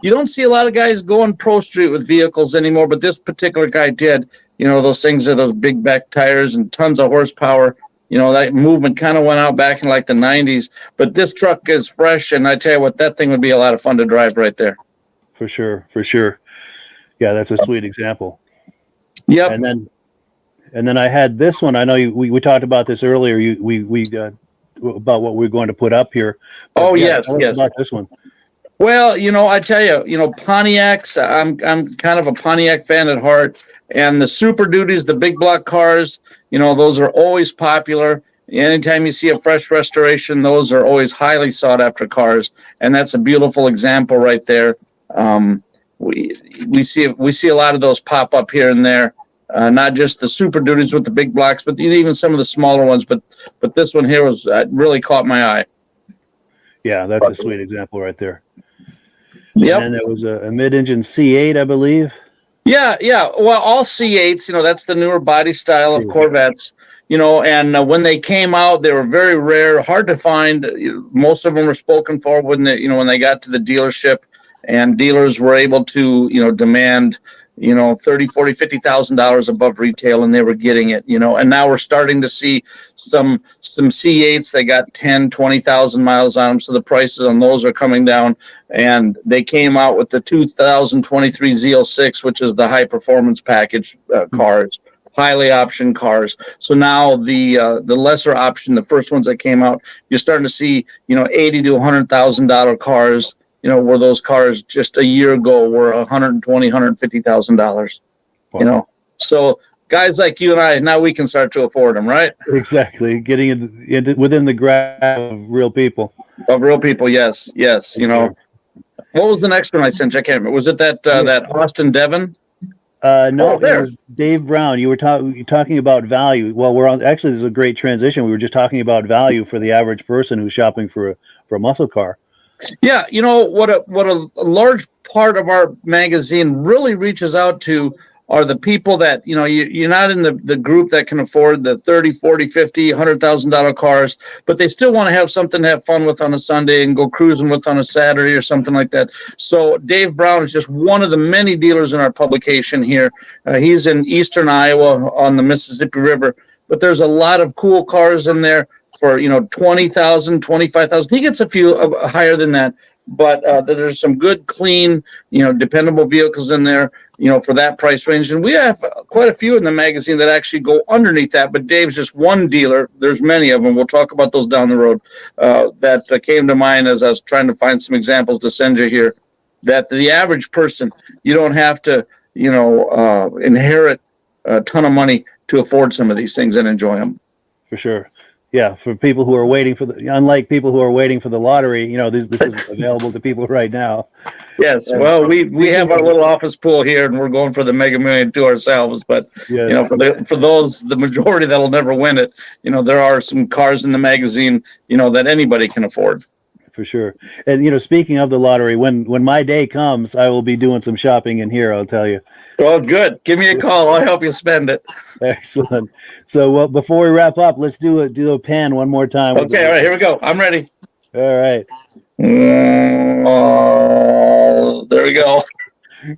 you don't see a lot of guys going pro street with vehicles anymore, but this particular guy did. Those things are those big back tires and tons of horsepower. That movement kind of went out back in like the 90s, but this truck is fresh, and I tell you what, that thing would be a lot of fun to drive right there. For sure. Yeah, that's a sweet example. Yep. And then I had this one. I know we talked about this earlier. We about what we're going to put up here. But yes. About this one. Well, I tell you, Pontiacs. I'm kind of a Pontiac fan at heart, and the Super Duties, the big block cars, those are always popular. Anytime you see a fresh restoration, those are always highly sought after cars, and that's a beautiful example right there. We see a lot of those pop up here and there. Not just the Super Duties with the big blocks, but even some of the smaller ones. But this one here was really caught my eye. Yeah, that's a sweet example right there. Yep. And there was a mid-engine C8, I believe. Yeah. Well, all C8s, that's the newer body style of Corvettes. And when they came out, they were very rare, hard to find. Most of them were spoken for when they got to the dealership, and dealers were able to, demand, $30,000, $40,000, $50,000 above retail, and they were getting it, and now we're starting to see some C8s. They got 10, 20,000 miles on them. So the prices on those are coming down, and they came out with the 2023 ZL6, which is the high performance package cars. Highly optioned cars. So now the lesser option, the first ones that came out, you're starting to see, $80,000 to $100,000 cars, where those cars just a year ago were $120,000, $150,000. Wow. So guys like you and I, now we can start to afford them, right? Exactly. Getting within the grasp of real people. Of real people, yes. What was the next one I sent you? I can't remember. Was it that Austin Devon? No, it was Dave Brown. You were talking about value. Well, actually, this is a great transition. We were just talking about value for the average person who's shopping for a muscle car. Yeah, what a large part of our magazine really reaches out to are the people that, you're not in the group that can afford the $30,000, $40,000, $50,000, $100,000 cars, but they still want to have something to have fun with on a Sunday and go cruising with on a Saturday or something like that. So Dave Brown is just one of the many dealers in our publication here. He's in eastern Iowa on the Mississippi River, but there's a lot of cool cars in there for, $20,000, $25,000. He gets a few higher than that, but there's some good, clean, dependable vehicles in there, for that price range. And we have quite a few in the magazine that actually go underneath that, but Dave's just one dealer. There's many of them. We'll talk about those down the road that came to mind as I was trying to find some examples to send you here, that the average person, you don't have to, inherit a ton of money to afford some of these things and enjoy them. For sure. Yeah, for people who are waiting for unlike people who are waiting for the lottery, this is available to people right now. Yes, And well, we have our little office pool here, and we're going for the Mega Million to ourselves. But yeah, for those, the majority that'll never win it, there are some cars in the magazine, that anybody can afford. for sure. And speaking of the lottery, when my day comes, I will be doing some shopping in here. I'll tell you. Well, good. Give me a call. I'll help you spend it. Excellent. So, well, before we wrap up, let's do a pan one more time. Okay, all right, here we go. I'm ready. All right. There we go.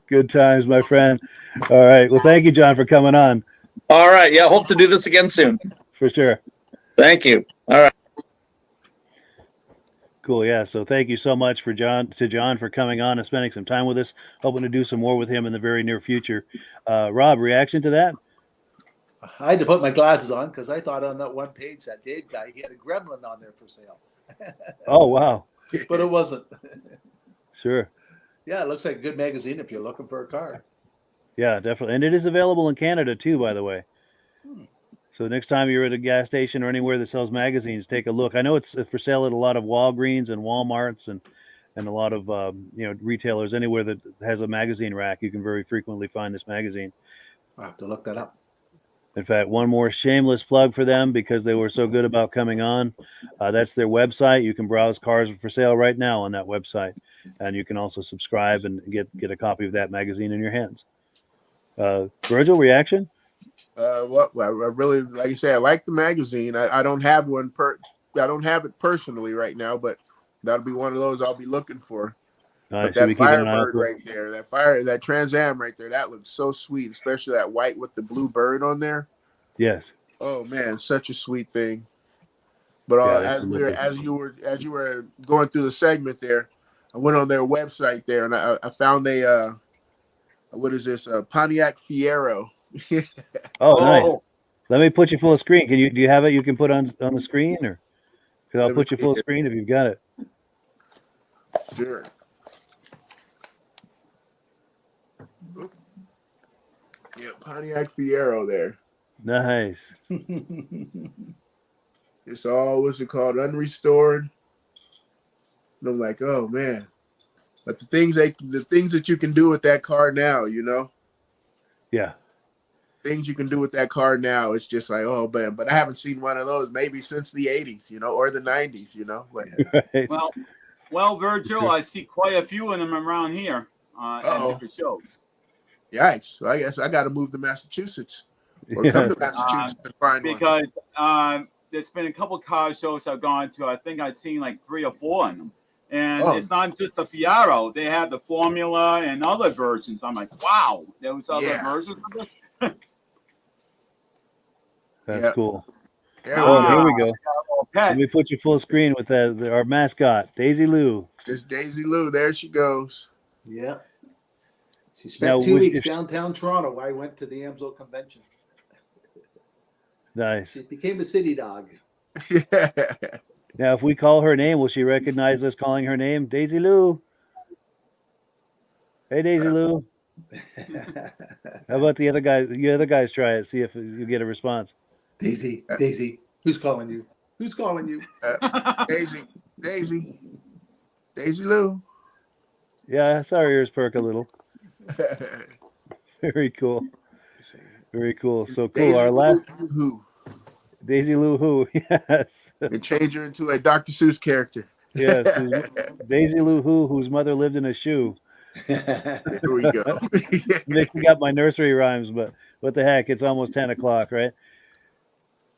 Good times, my friend. All right. Well, thank you, John, for coming on. All right. Yeah, hope to do this again soon. For sure. Thank you. All right. Cool. Yeah. So thank you so much for John for coming on and spending some time with us. Hoping to do some more with him in the very near future. Rob, reaction to that? I had to put my glasses on because I thought on that one page, that Dave guy, he had a gremlin on there for sale. Oh, wow. But it wasn't. Sure. Yeah, it looks like a good magazine if you're looking for a car. Yeah, definitely. And it is available in Canada too, by the way. So next time you're at a gas station or anywhere that sells magazines, take a look. I know it's for sale at a lot of Walgreens and Walmarts and a lot of retailers. Anywhere that has a magazine rack, you can very frequently find this magazine. I'll have to look that up. In fact, one more shameless plug for them because they were so good about coming on. That's their website. You can browse cars for sale right now on that website, and you can also subscribe and get a copy of that magazine in your hands. Virgil, reaction? Well, I really, like you say, I like the magazine. I don't have one I don't have it personally right now, but that'll be one of those I'll be looking for. But that Firebird right there, that Trans Am right there, that looks so sweet, especially that white with the blue bird on there. Yes. Oh man, such a sweet thing. But as you were going through the segment there, I went on their website there and I found what is this? Pontiac Fiero. Oh, nice. Let me put you full screen. Do you have it? You can put on the screen, or because I'll put you full screen if you've got it. Sure. Yeah, Pontiac Fiero there. Nice. It's all, what's it called? Unrestored. And I'm like, oh man. But the things that you can do with that car now, Yeah. Things you can do with that car now, it's just like, oh man. But I haven't seen one of those maybe since the 80s, or the 90s, But, right. Well, Virgil, I see quite a few of them around here at different shows. Yikes. So I guess I got to move to Massachusetts or come to Massachusetts and find one. Because there's been a couple car shows I've gone to. I think I've seen like 3 or 4 of them. And it's not just the Fiero. They have the Formula and other versions. I'm like, wow, there was other versions of this? That's cool. Here we go. Let me put you full screen with our mascot, Daisy Lou. There's Daisy Lou. There she goes. Yeah. She spent 2 weeks downtown Toronto. I went to the AMSO convention. Nice. She became a city dog. Yeah. Now, if we call her name, will she recognize us calling her name? Daisy Lou. Hey, Daisy Lou. How about the other guys? The other guys try it. See if you get a response. Daisy. Who's calling you? Who's calling you? Daisy Lou. Yeah, I saw her ears perk a little. Very cool. Very cool. So cool. Daisy Our last Lou. Daisy Lou Who. Yes. And change her into a Dr. Seuss character. Yes. Daisy Lou Who, whose mother lived in a shoe. There we go. Mixing up my nursery rhymes, but what the heck? It's almost 10 o'clock, right?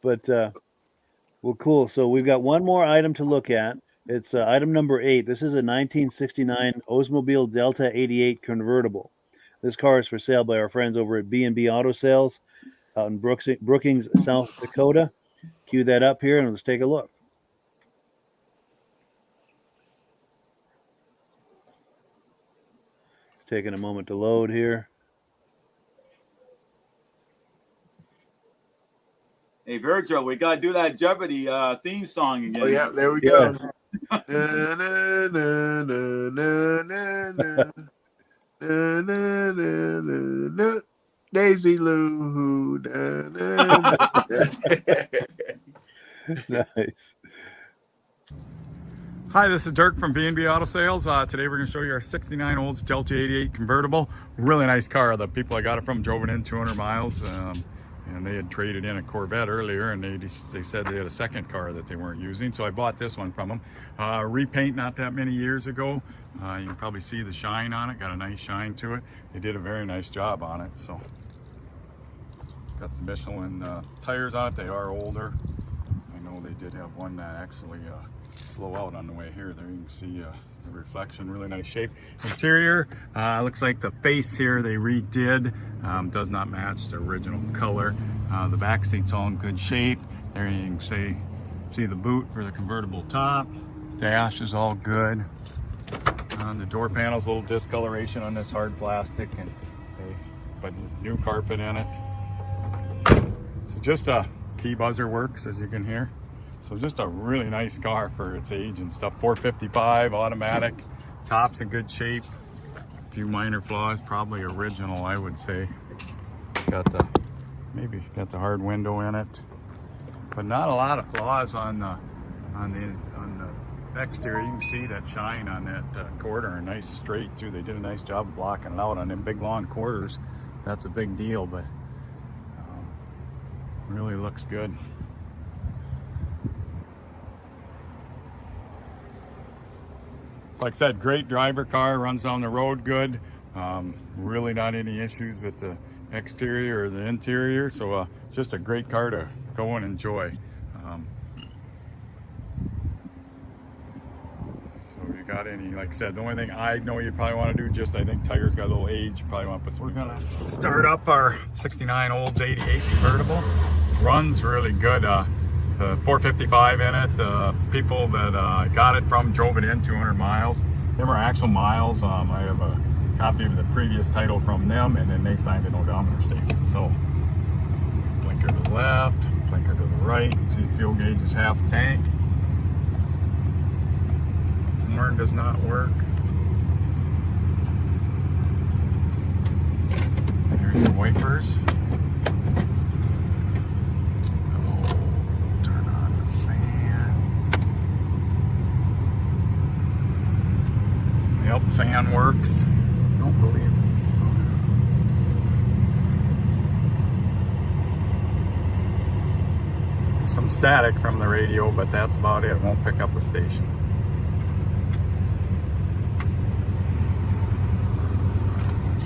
But well, cool. So we've got one more item to look at. It's item number 8. This is a 1969 Oldsmobile Delta 88 convertible. This car is for sale by our friends over at B&B Auto Sales out in Brookings, South Dakota. Cue that up here and let's take a look. It's taking a moment to load here. Hey, Virgil, we got to do that Jeopardy theme song again. Oh, yeah, there we go. Na, na, na, na, na, na, na, na, na, na. Daisy Lou. Nice. Hi, this is Dirk from B&B Auto Sales. Today we're going to show you our 69 Olds Delta 88 convertible. Really nice car. The people I got it from drove it in 200 miles. And they had traded in a Corvette earlier, and they said they had a second car that they weren't using, so I bought this one from them. Repaint not that many years ago. You can probably see the shine on it. Got a nice shine to it. They did a very nice job on it. So got some Michelin tires on it. They are older. I know they did have one that actually blow out on the way here. There you can see the reflection, really nice shape. Interior, looks like the face here they redid. Does not match the original color. The back seat's all in good shape. There you can see the boot for the convertible top. Dash is all good. The door panels, a little discoloration on this hard plastic, but new carpet in it. So just a key buzzer works, as you can hear. So just a really nice car for its age and stuff. 455 automatic, top's in good shape. A few minor flaws, probably original, I would say. Maybe got the hard window in it, but not a lot of flaws on the exterior. You can see that shine on that quarter, nice straight through. They did a nice job of blocking it out on them big long quarters. That's a big deal, but really looks good. Like I said, great driver car, runs down the road good. Really not any issues with the exterior or the interior, so just a great car to go and enjoy. So you got any, like I said, the only thing I know you probably want to do, just I think tires got a little age, you probably want to put. So we're gonna start up our 69 Olds 88 convertible. Runs really good. 455 in it. People that got it from drove it in 200 miles. Them are actual miles. I have a copy of the previous title from them, and then they signed an odometer statement. So blinker to the left, blinker to the right. See, fuel gauge is half tank. Horn does not work. There's your wipers. Yep, fan works. Don't believe it. Some static from the radio, but that's about it. Won't pick up the station.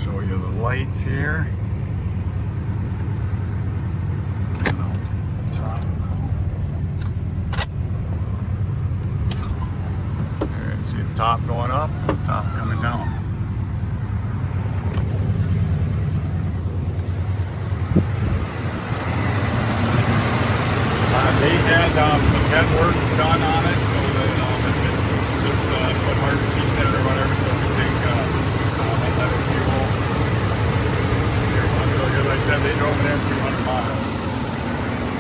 Show you the lights here. And I'll take the top. There, see the top going up, top coming down. They had some head work done on it, so that just put hard seats in it or whatever, so it could take a better fuel. Like I said, they drove it in 200 miles.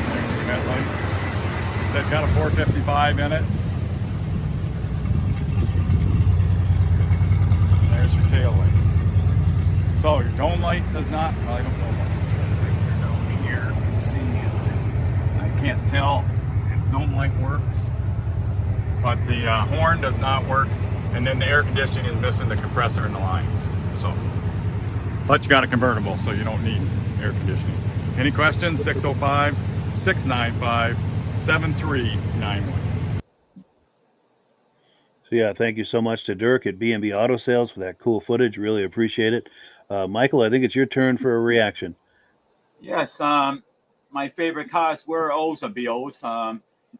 There's your headlights. Like I said, got a 455 in it. There's your tail lights. So your dome light does not, well, I don't know what down here. Let's see. I can't tell if dome light works, but the horn does not work, and then the air conditioning is missing the compressor and the lines. So, but you got a convertible, so you don't need air conditioning. Any questions? 605-695-7391. So yeah, thank you so much to Dirk at B&B Auto Sales for that cool footage. Really appreciate it. Michael, I think it's your turn for a reaction. Yes, my favorite cars were Oldsmobiles.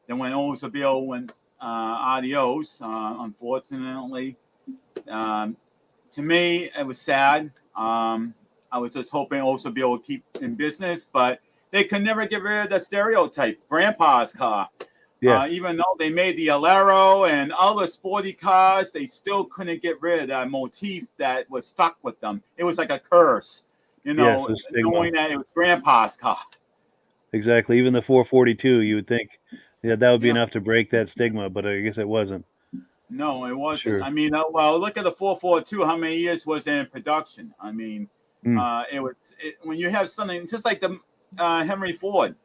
Then when Oldsmobile went adios, unfortunately, to me it was sad. I was just hoping Oldsmobile would keep in business, but they could never get rid of the stereotype, grandpa's car. Yeah. Even though they made the Alero and other sporty cars, they still couldn't get rid of that motif that was stuck with them. It was like a curse, you know, knowing that it was grandpa's car. Exactly. Even the 442, you would think that would be enough to break that stigma, but I guess it wasn't. No, it wasn't. Sure. I mean, well, look at the 442. How many years was it in production? I mean, it was when you have something, it's just like the Henry Ford.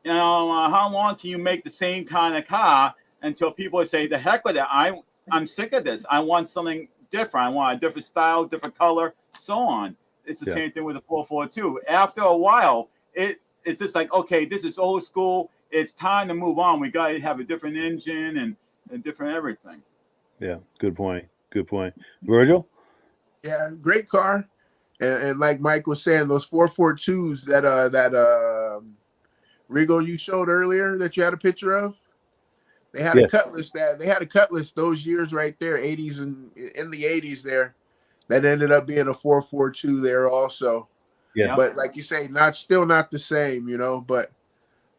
you know, how long can you make the same kind of car until people say, the heck with it, I'm sick of this. I want something different. I want a different style, different color, so on. It's the same thing with the 442. After a while, it's just like, okay, this is old school. It's time to move on. We got to have a different engine and a different everything. Yeah, good point. Good point. Virgil? Yeah, great car. And like Mike was saying, those 442s that Regal you showed earlier that you had a picture of, they had a Cutlass those years right there, 80s and in the 80s there, that ended up being a 442 there also. Yeah. But like you say, still not the same, you know. But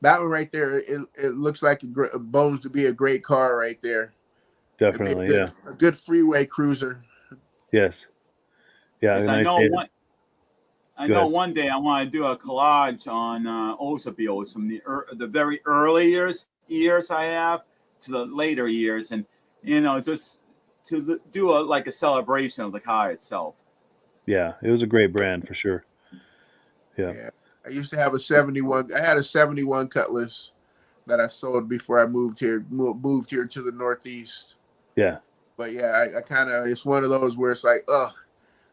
that one right there, it looks like bones to be a great car right there. Definitely, a good freeway cruiser. Yes. Yeah. I know one day I want to do a collage on Oldsmobiles from the very early years I have to the later years, and you know, just to do a celebration of the car itself. Yeah, it was a great brand for sure. Yeah. I used to have a 71. I had a 71 Cutlass that I sold before I moved here to the Northeast. Yeah. But yeah, I kind of, it's one of those where it's like, ugh,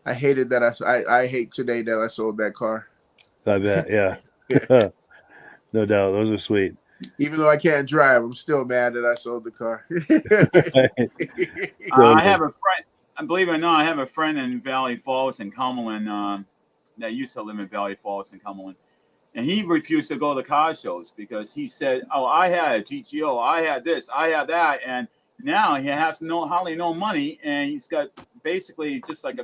I hated that. I hate today that I sold that car. I bet. Yeah. No doubt. Those are sweet. Even though I can't drive, I'm still mad that I sold the car. I have a friend. Believe it or not, I have a friend in Valley Falls in Cumberland that used to live in Valley Falls in Cumberland, and he refused to go to car shows because he said, "Oh, I had a GTO, I had this, I had that, and now he has hardly no money, and he's got basically just like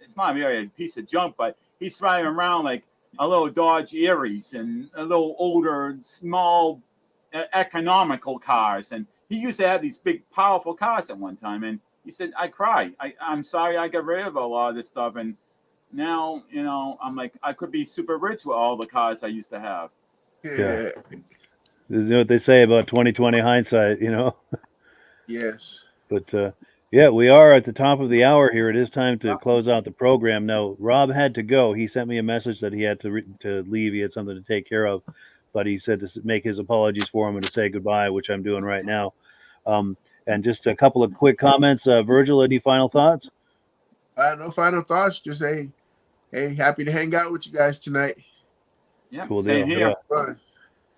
it's not really a piece of junk, but he's driving around like a little Dodge Aries and a little older, small, economical cars, and he used to have these big, powerful cars at one time, and he said, I cried. I'm sorry I got rid of a lot of this stuff, and now, you know, I'm like, I could be super rich with all the cars I used to have. Yeah. You know what they say about 20/20 hindsight, you know? Yes. But yeah, we are at the top of the hour here. It is time to close out the program. Now, Rob had to go. He sent me a message that he had to leave. He had something to take care of, but he said to make his apologies for him and to say goodbye, which I'm doing right now. And just a couple of quick comments. Virgil, any final thoughts? No final thoughts. Just hey, happy to hang out with you guys tonight. Yeah, cool same deal. here. Yeah.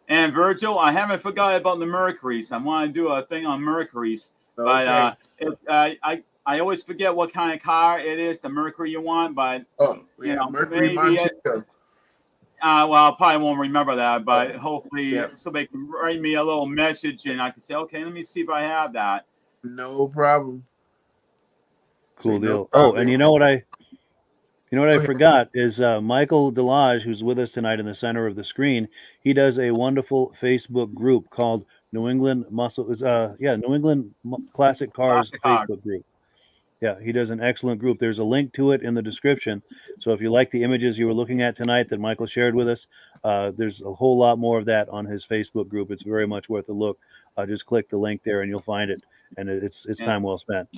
And Virgil, I haven't forgot about the Mercuries. I want to do a thing on Mercuries, but I always forget what kind of car it is, the Mercury you want. But you know, Mercury Montego. Well, I probably won't remember that, but hopefully somebody can write me a little message and I can say, okay, let me see if I have that. No problem. Cool deal. Oh, and you know what I forgot is Michael Delage, who's with us tonight in the center of the screen. He does a wonderful Facebook group called New England Classic Cars Facebook group. Yeah, he does an excellent group. There's a link to it in the description. So if you like the images you were looking at tonight that Michael shared with us, there's a whole lot more of that on his Facebook group. It's very much worth a look. Just click the link there and you'll find it. And it's time well spent.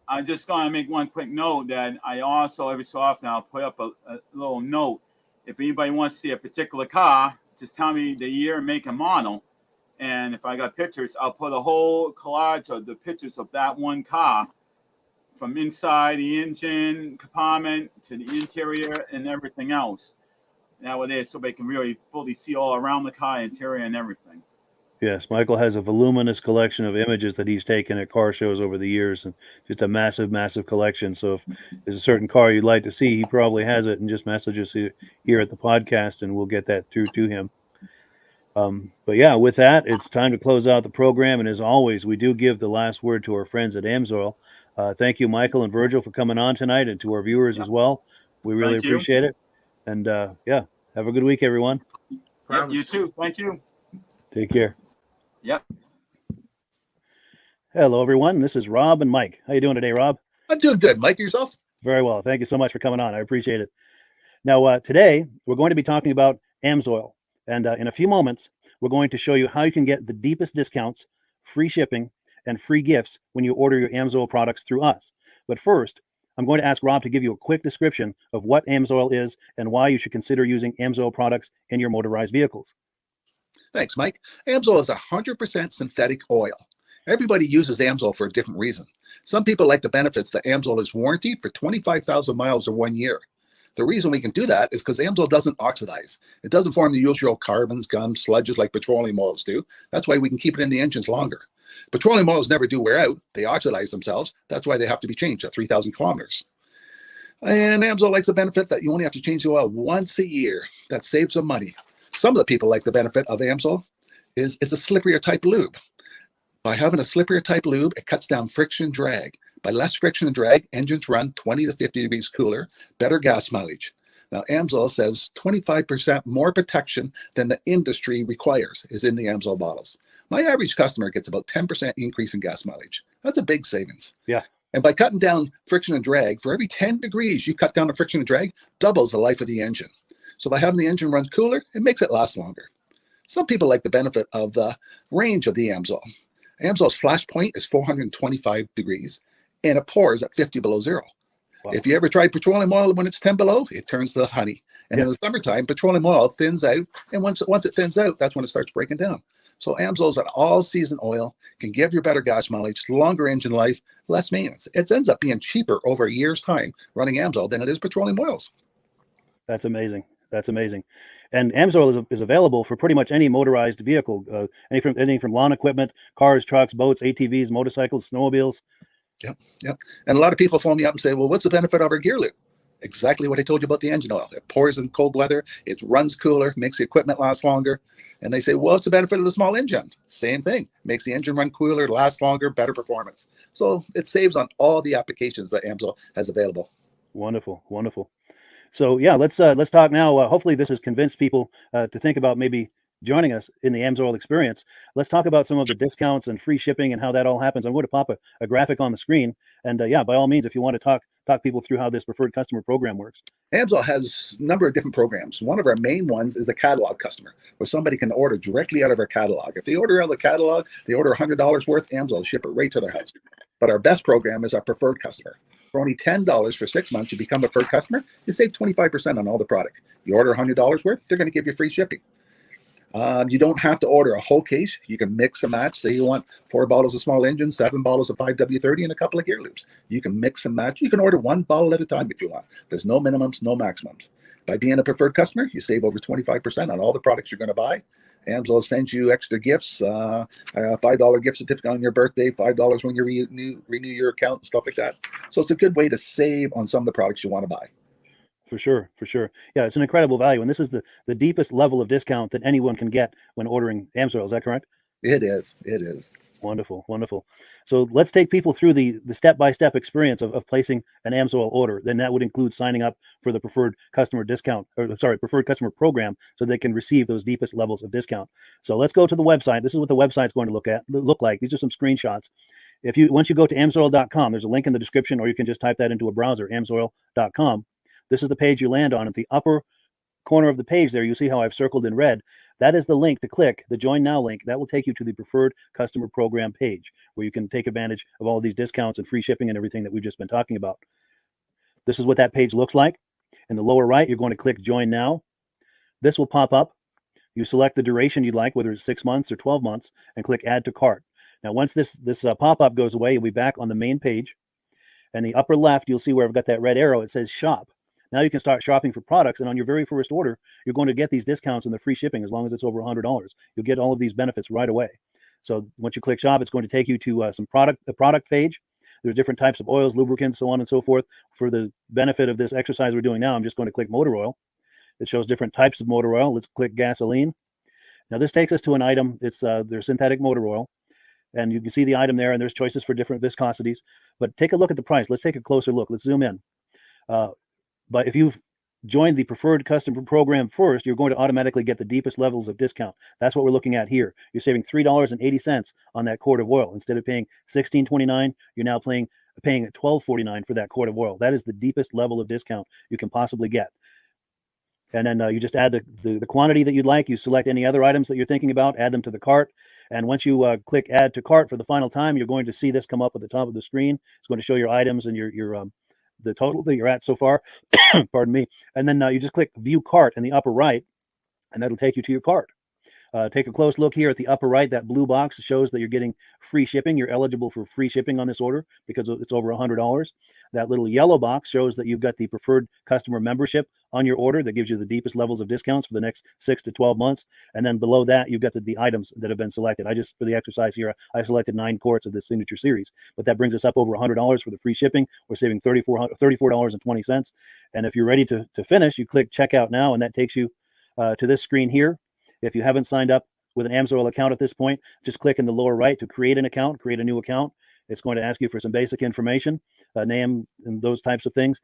I'm just going to make one quick note that I also, every so often, I'll put up a little note. If anybody wants to see a particular car, just tell me the year, make, and model. And if I got pictures, I'll put a whole collage of the pictures of that one car, from inside the engine compartment to the interior and everything else. That way, so they can really fully see all around the car, interior, and everything. Yes, Michael has a voluminous collection of images that he's taken at car shows over the years, and just a massive, massive collection. So if there's a certain car you'd like to see, he probably has it, and just message us here at the podcast, and we'll get that through to him. But yeah, with that, it's time to close out the program. And as always, we do give the last word to our friends at AMSOIL. Thank you, Michael and Virgil, for coming on tonight, and to our viewers as well. We really appreciate it. And yeah, have a good week, everyone. Yep, you too. Thank you. Take care. Yep. Hello, everyone. This is Rob and Mike. How you doing today, Rob? I'm doing good. Mike, yourself? Very well. Thank you so much for coming on. I appreciate it. Now, today, we're going to be talking about AMSOIL. And in a few moments, we're going to show you how you can get the deepest discounts, free shipping, and free gifts when you order your AMSOIL products through us. But first, I'm going to ask Rob to give you a quick description of what AMSOIL is and why you should consider using AMSOIL products in your motorized vehicles. Thanks, Mike. Amsoil is 100% synthetic oil. Everybody uses Amsoil for a different reason. Some people like the benefits that Amsoil is warranted for 25,000 miles or 1 year. The reason we can do that is because Amsoil doesn't oxidize. It doesn't form the usual carbons, gums, sludges like petroleum oils do. That's why we can keep it in the engines longer. Petroleum oils never do wear out. They oxidize themselves. That's why they have to be changed at 3,000 kilometers. And Amsoil likes the benefit that you only have to change the oil once a year. That saves some money. Some of the people like the benefit of Amsoil is it's a slipperier type lube. By having a slipperier type lube, it cuts down friction drag. By less friction and drag, engines run 20 to 50 degrees cooler, better gas mileage. Now, Amsoil says 25% more protection than the industry requires is in the Amsoil bottles. My average customer gets about 10% increase in gas mileage. That's a big savings. Yeah. And by cutting down friction and drag, for every 10 degrees you cut down the friction and drag, doubles the life of the engine. So by having the engine run cooler, it makes it last longer. Some people like the benefit of the range of the Amsoil. Amsoil's flash point is 425 degrees, and it pours at 50 below zero. Wow. If you ever tried petroleum oil when it's 10 below, it turns to honey. And in the summertime, petroleum oil thins out, and once it thins out, that's when it starts breaking down. So Amsoil is an all-season oil, can give you better gas mileage, longer engine life, less maintenance. It ends up being cheaper over a year's time running Amsoil than it is petroleum oils. That's amazing. That's amazing. And Amsoil is available for pretty much any motorized vehicle, anything from lawn equipment, cars, trucks, boats, ATVs, motorcycles, snowmobiles. Yep. And a lot of people phone me up and say, well, what's the benefit of our gear lube? Exactly what I told you about the engine oil. It pours in cold weather, it runs cooler, makes the equipment last longer. And they say, well, what's the benefit of the small engine? Same thing. Makes the engine run cooler, last longer, better performance. So it saves on all the applications that Amsoil has available. Wonderful, wonderful. So yeah, let's talk now. Hopefully this has convinced people to think about maybe joining us in the Amsoil experience. Let's talk about some of the discounts and free shipping and how that all happens. I'm going to pop a graphic on the screen. And yeah, by all means, if you want to talk people through how this preferred customer program works. Amsoil has a number of different programs. One of our main ones is a catalog customer, where somebody can order directly out of our catalog. If they order out of the catalog, they order $100 worth, Amsoil will ship it right to their house. But our best program is our preferred customer. For only $10 for 6 months, you become a preferred customer, you save 25% on all the product. You order $100 worth, they're going to give you free shipping. You don't have to order a whole case. You can mix and match. Say you want 4 bottles of small engine, 7 bottles of 5W30, and a couple of gear loops. You can mix and match. You can order 1 bottle at a time if you want. There's no minimums, no maximums. By being a preferred customer, you save over 25% on all the products you're going to buy. Amsoil sends you extra gifts, a $5 gift certificate on your birthday, $5 when you renew your account, and stuff like that. So it's a good way to save on some of the products you want to buy. For sure. Yeah, it's an incredible value. And this is the deepest level of discount that anyone can get when ordering Amsoil. Is that correct? It is. Wonderful. So let's take people through the step-by-step experience of placing an Amsoil order. Then that would include signing up for the preferred customer preferred customer program, so they can receive those deepest levels of discount. So let's go to the website. This is what the website's going to look like. These are some screenshots. Once you go to amsoil.com, there's a link in the description, or you can just type that into a browser, amsoil.com. This is the page you land on. At the upper corner of the page there, you see how I've circled in red. That is the link to click, the Join Now link. That will take you to the Preferred Customer Program page, where you can take advantage of all of these discounts and free shipping and everything that we've just been talking about. This is what that page looks like. In the lower right, you're going to click Join Now. This will pop up. You select the duration you'd like, whether it's 6 months or 12 months, and click Add to Cart. Now, once this pop-up goes away, you'll be back on the main page. And the upper left, you'll see where I've got that red arrow. It says Shop. Now you can start shopping for products, and on your very first order, you're going to get these discounts and the free shipping as long as it's over $100. You'll get all of these benefits right away. So once you click Shop, it's going to take you to the product page. There's different types of oils, lubricants, so on and so forth. For the benefit of this exercise we're doing now, I'm just going to click motor oil. It shows different types of motor oil. Let's click gasoline. Now this takes us to an item. It's their synthetic motor oil. And you can see the item there, and there's choices for different viscosities. But take a look at the price. Let's take a closer look. Let's zoom in. But if you've joined the preferred customer program first, you're going to automatically get the deepest levels of discount. That's what we're looking at here. You're saving $3.80 on that quart of oil. Instead of paying $16.29, you're now paying $12.49 for that quart of oil. That is the deepest level of discount you can possibly get. And then you just add the quantity that you'd like. You select any other items that you're thinking about, add them to the cart. And once you click Add to Cart for the final time, you're going to see this come up at the top of the screen. It's going to show your items and your the total that you're at so far. Pardon me. And then you just click View Cart in the upper right, and that'll take you to your cart. Take a close look here at the upper right. That blue box shows that you're getting free shipping. You're eligible for free shipping on this order because it's over $100. That little yellow box shows that you've got the preferred customer membership on your order that gives you the deepest levels of discounts for the next 6 to 12 months. And then below that, you've got the items that have been selected. For the exercise here, I selected 9 quarts of the signature series, but that brings us up over $100 for the free shipping. We're saving $34.20. And if you're ready to finish, you click checkout now, and that takes you to this screen here. If you haven't signed up with an AMSOIL account at this point, just click in the lower right to create an account, create a new account. It's going to ask you for some basic information, name and those types of things.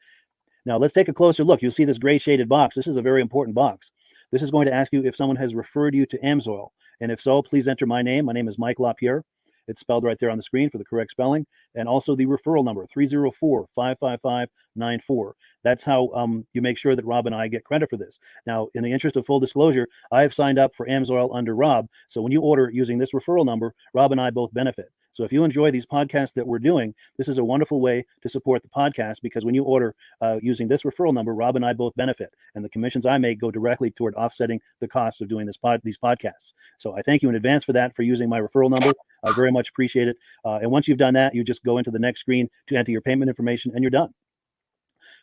Now let's take a closer look. You'll see this gray shaded box. This is a very important box. This is going to ask you if someone has referred you to AMSOIL. And if so, please enter my name. My name is Mike LaRiviere. It's spelled right there on the screen for the correct spelling. And also the referral number, 304-555-94. That's how you make sure that Rob and I get credit for this. Now, in the interest of full disclosure, I have signed up for AMSOIL under Rob. So when you order using this referral number, Rob and I both benefit. So if you enjoy these podcasts that we're doing, this is a wonderful way to support the podcast, because when you order using this referral number, Rob and I both benefit. And the commissions I make go directly toward offsetting the cost of doing these podcasts. So I thank you in advance for that, for using my referral number. I very much appreciate it. And once you've done that, you just go into the next screen to enter your payment information, and you're done.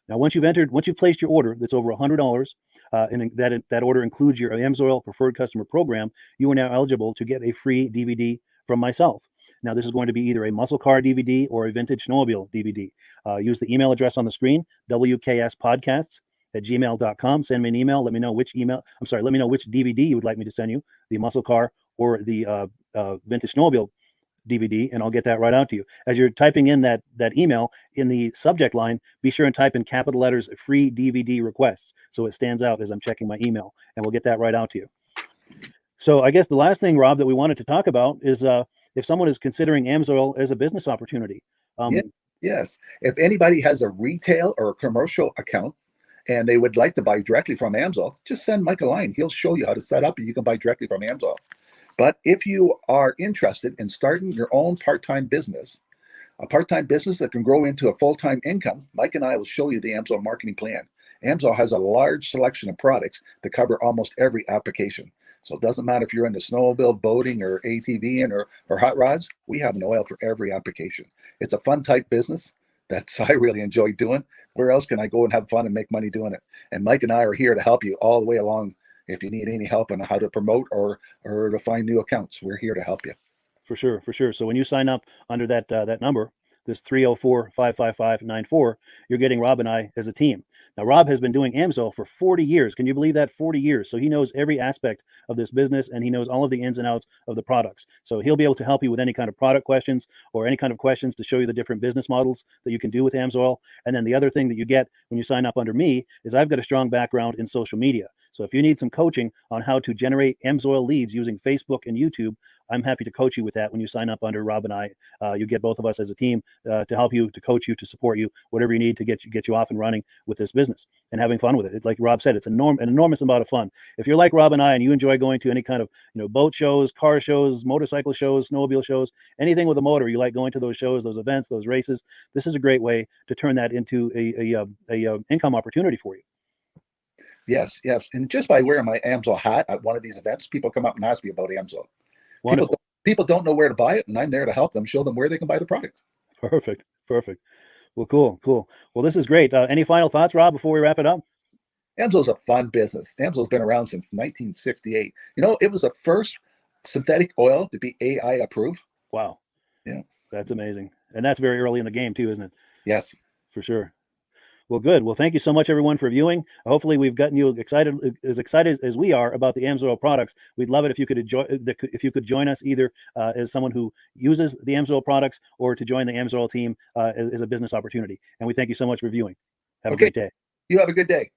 Now, once you've placed your order that's over $100, and that order includes your AMSOIL Preferred Customer Program, you are now eligible to get a free DVD from myself. Now, this is going to be either a muscle car DVD or a vintage snowmobile DVD. Use the email address on the screen, wkspodcasts@gmail.com. Send me an email. Let me know which DVD you would like me to send you, the muscle car or the vintage snowmobile DVD, and I'll get that right out to you. As you're typing in that email, in the subject line, be sure and type in capital letters, free DVD requests, so it stands out as I'm checking my email, and we'll get that right out to you. So I guess the last thing, Rob, that we wanted to talk about is if someone is considering AMSOIL as a business opportunity. Yes. If anybody has a retail or a commercial account and they would like to buy directly from AMSOIL, just send Mike a line. He'll show you how to set up, and you can buy directly from AMSOIL. But if you are interested in starting your own part-time business, a part-time business that can grow into a full-time income, Mike and I will show you the AMSOIL marketing plan. AMSOIL has a large selection of products that cover almost every application. So it doesn't matter if you're into snowmobile, boating, or ATVing, or hot rods. We have an oil for every application. It's a fun type business that's I really enjoy doing. Where else can I go and have fun and make money doing it? And Mike and I are here to help you all the way along. If you need any help on how to promote or to find new accounts, we're here to help you. For sure. So when you sign up under that number, this 304-555-94, you're getting Rob and I as a team. Now, Rob has been doing AMSOIL for 40 years. Can you believe that? 40 years. So he knows every aspect of this business, and he knows all of the ins and outs of the products. So he'll be able to help you with any kind of product questions or any kind of questions to show you the different business models that you can do with AMSOIL. And then the other thing that you get when you sign up under me is I've got a strong background in social media. So if you need some coaching on how to generate AMSOIL leads using Facebook and YouTube, I'm happy to coach you with that when you sign up under Rob and I. You get both of us as a team to help you, to coach you, to support you, whatever you need to get you off and running with this business and having fun with it. Like Rob said, it's an enormous amount of fun. If you're like Rob and I and you enjoy going to any kind of boat shows, car shows, motorcycle shows, snowmobile shows, anything with a motor, you like going to those shows, those events, those races, this is a great way to turn that into a income opportunity for you. Yes. And just by wearing my AMSOIL hat at one of these events, people come up and ask me about AMSOIL. People don't know where to buy it, and I'm there to help them, show them where they can buy the product. Perfect. Well, cool. Well, this is great. Any final thoughts, Rob, before we wrap it up? AMSOIL's a fun business. AMSOIL's been around since 1968. It was the first synthetic oil to be AI approved. Wow. Yeah. That's amazing. And that's very early in the game too, isn't it? Yes. For sure. Well, good. Well, thank you so much, everyone, for viewing. Hopefully, we've gotten you excited as we are about the AMSOIL products. We'd love it if you could join us either as someone who uses the AMSOIL products or to join the AMSOIL team as a business opportunity. And we thank you so much for viewing. Have a great day. You have a good day.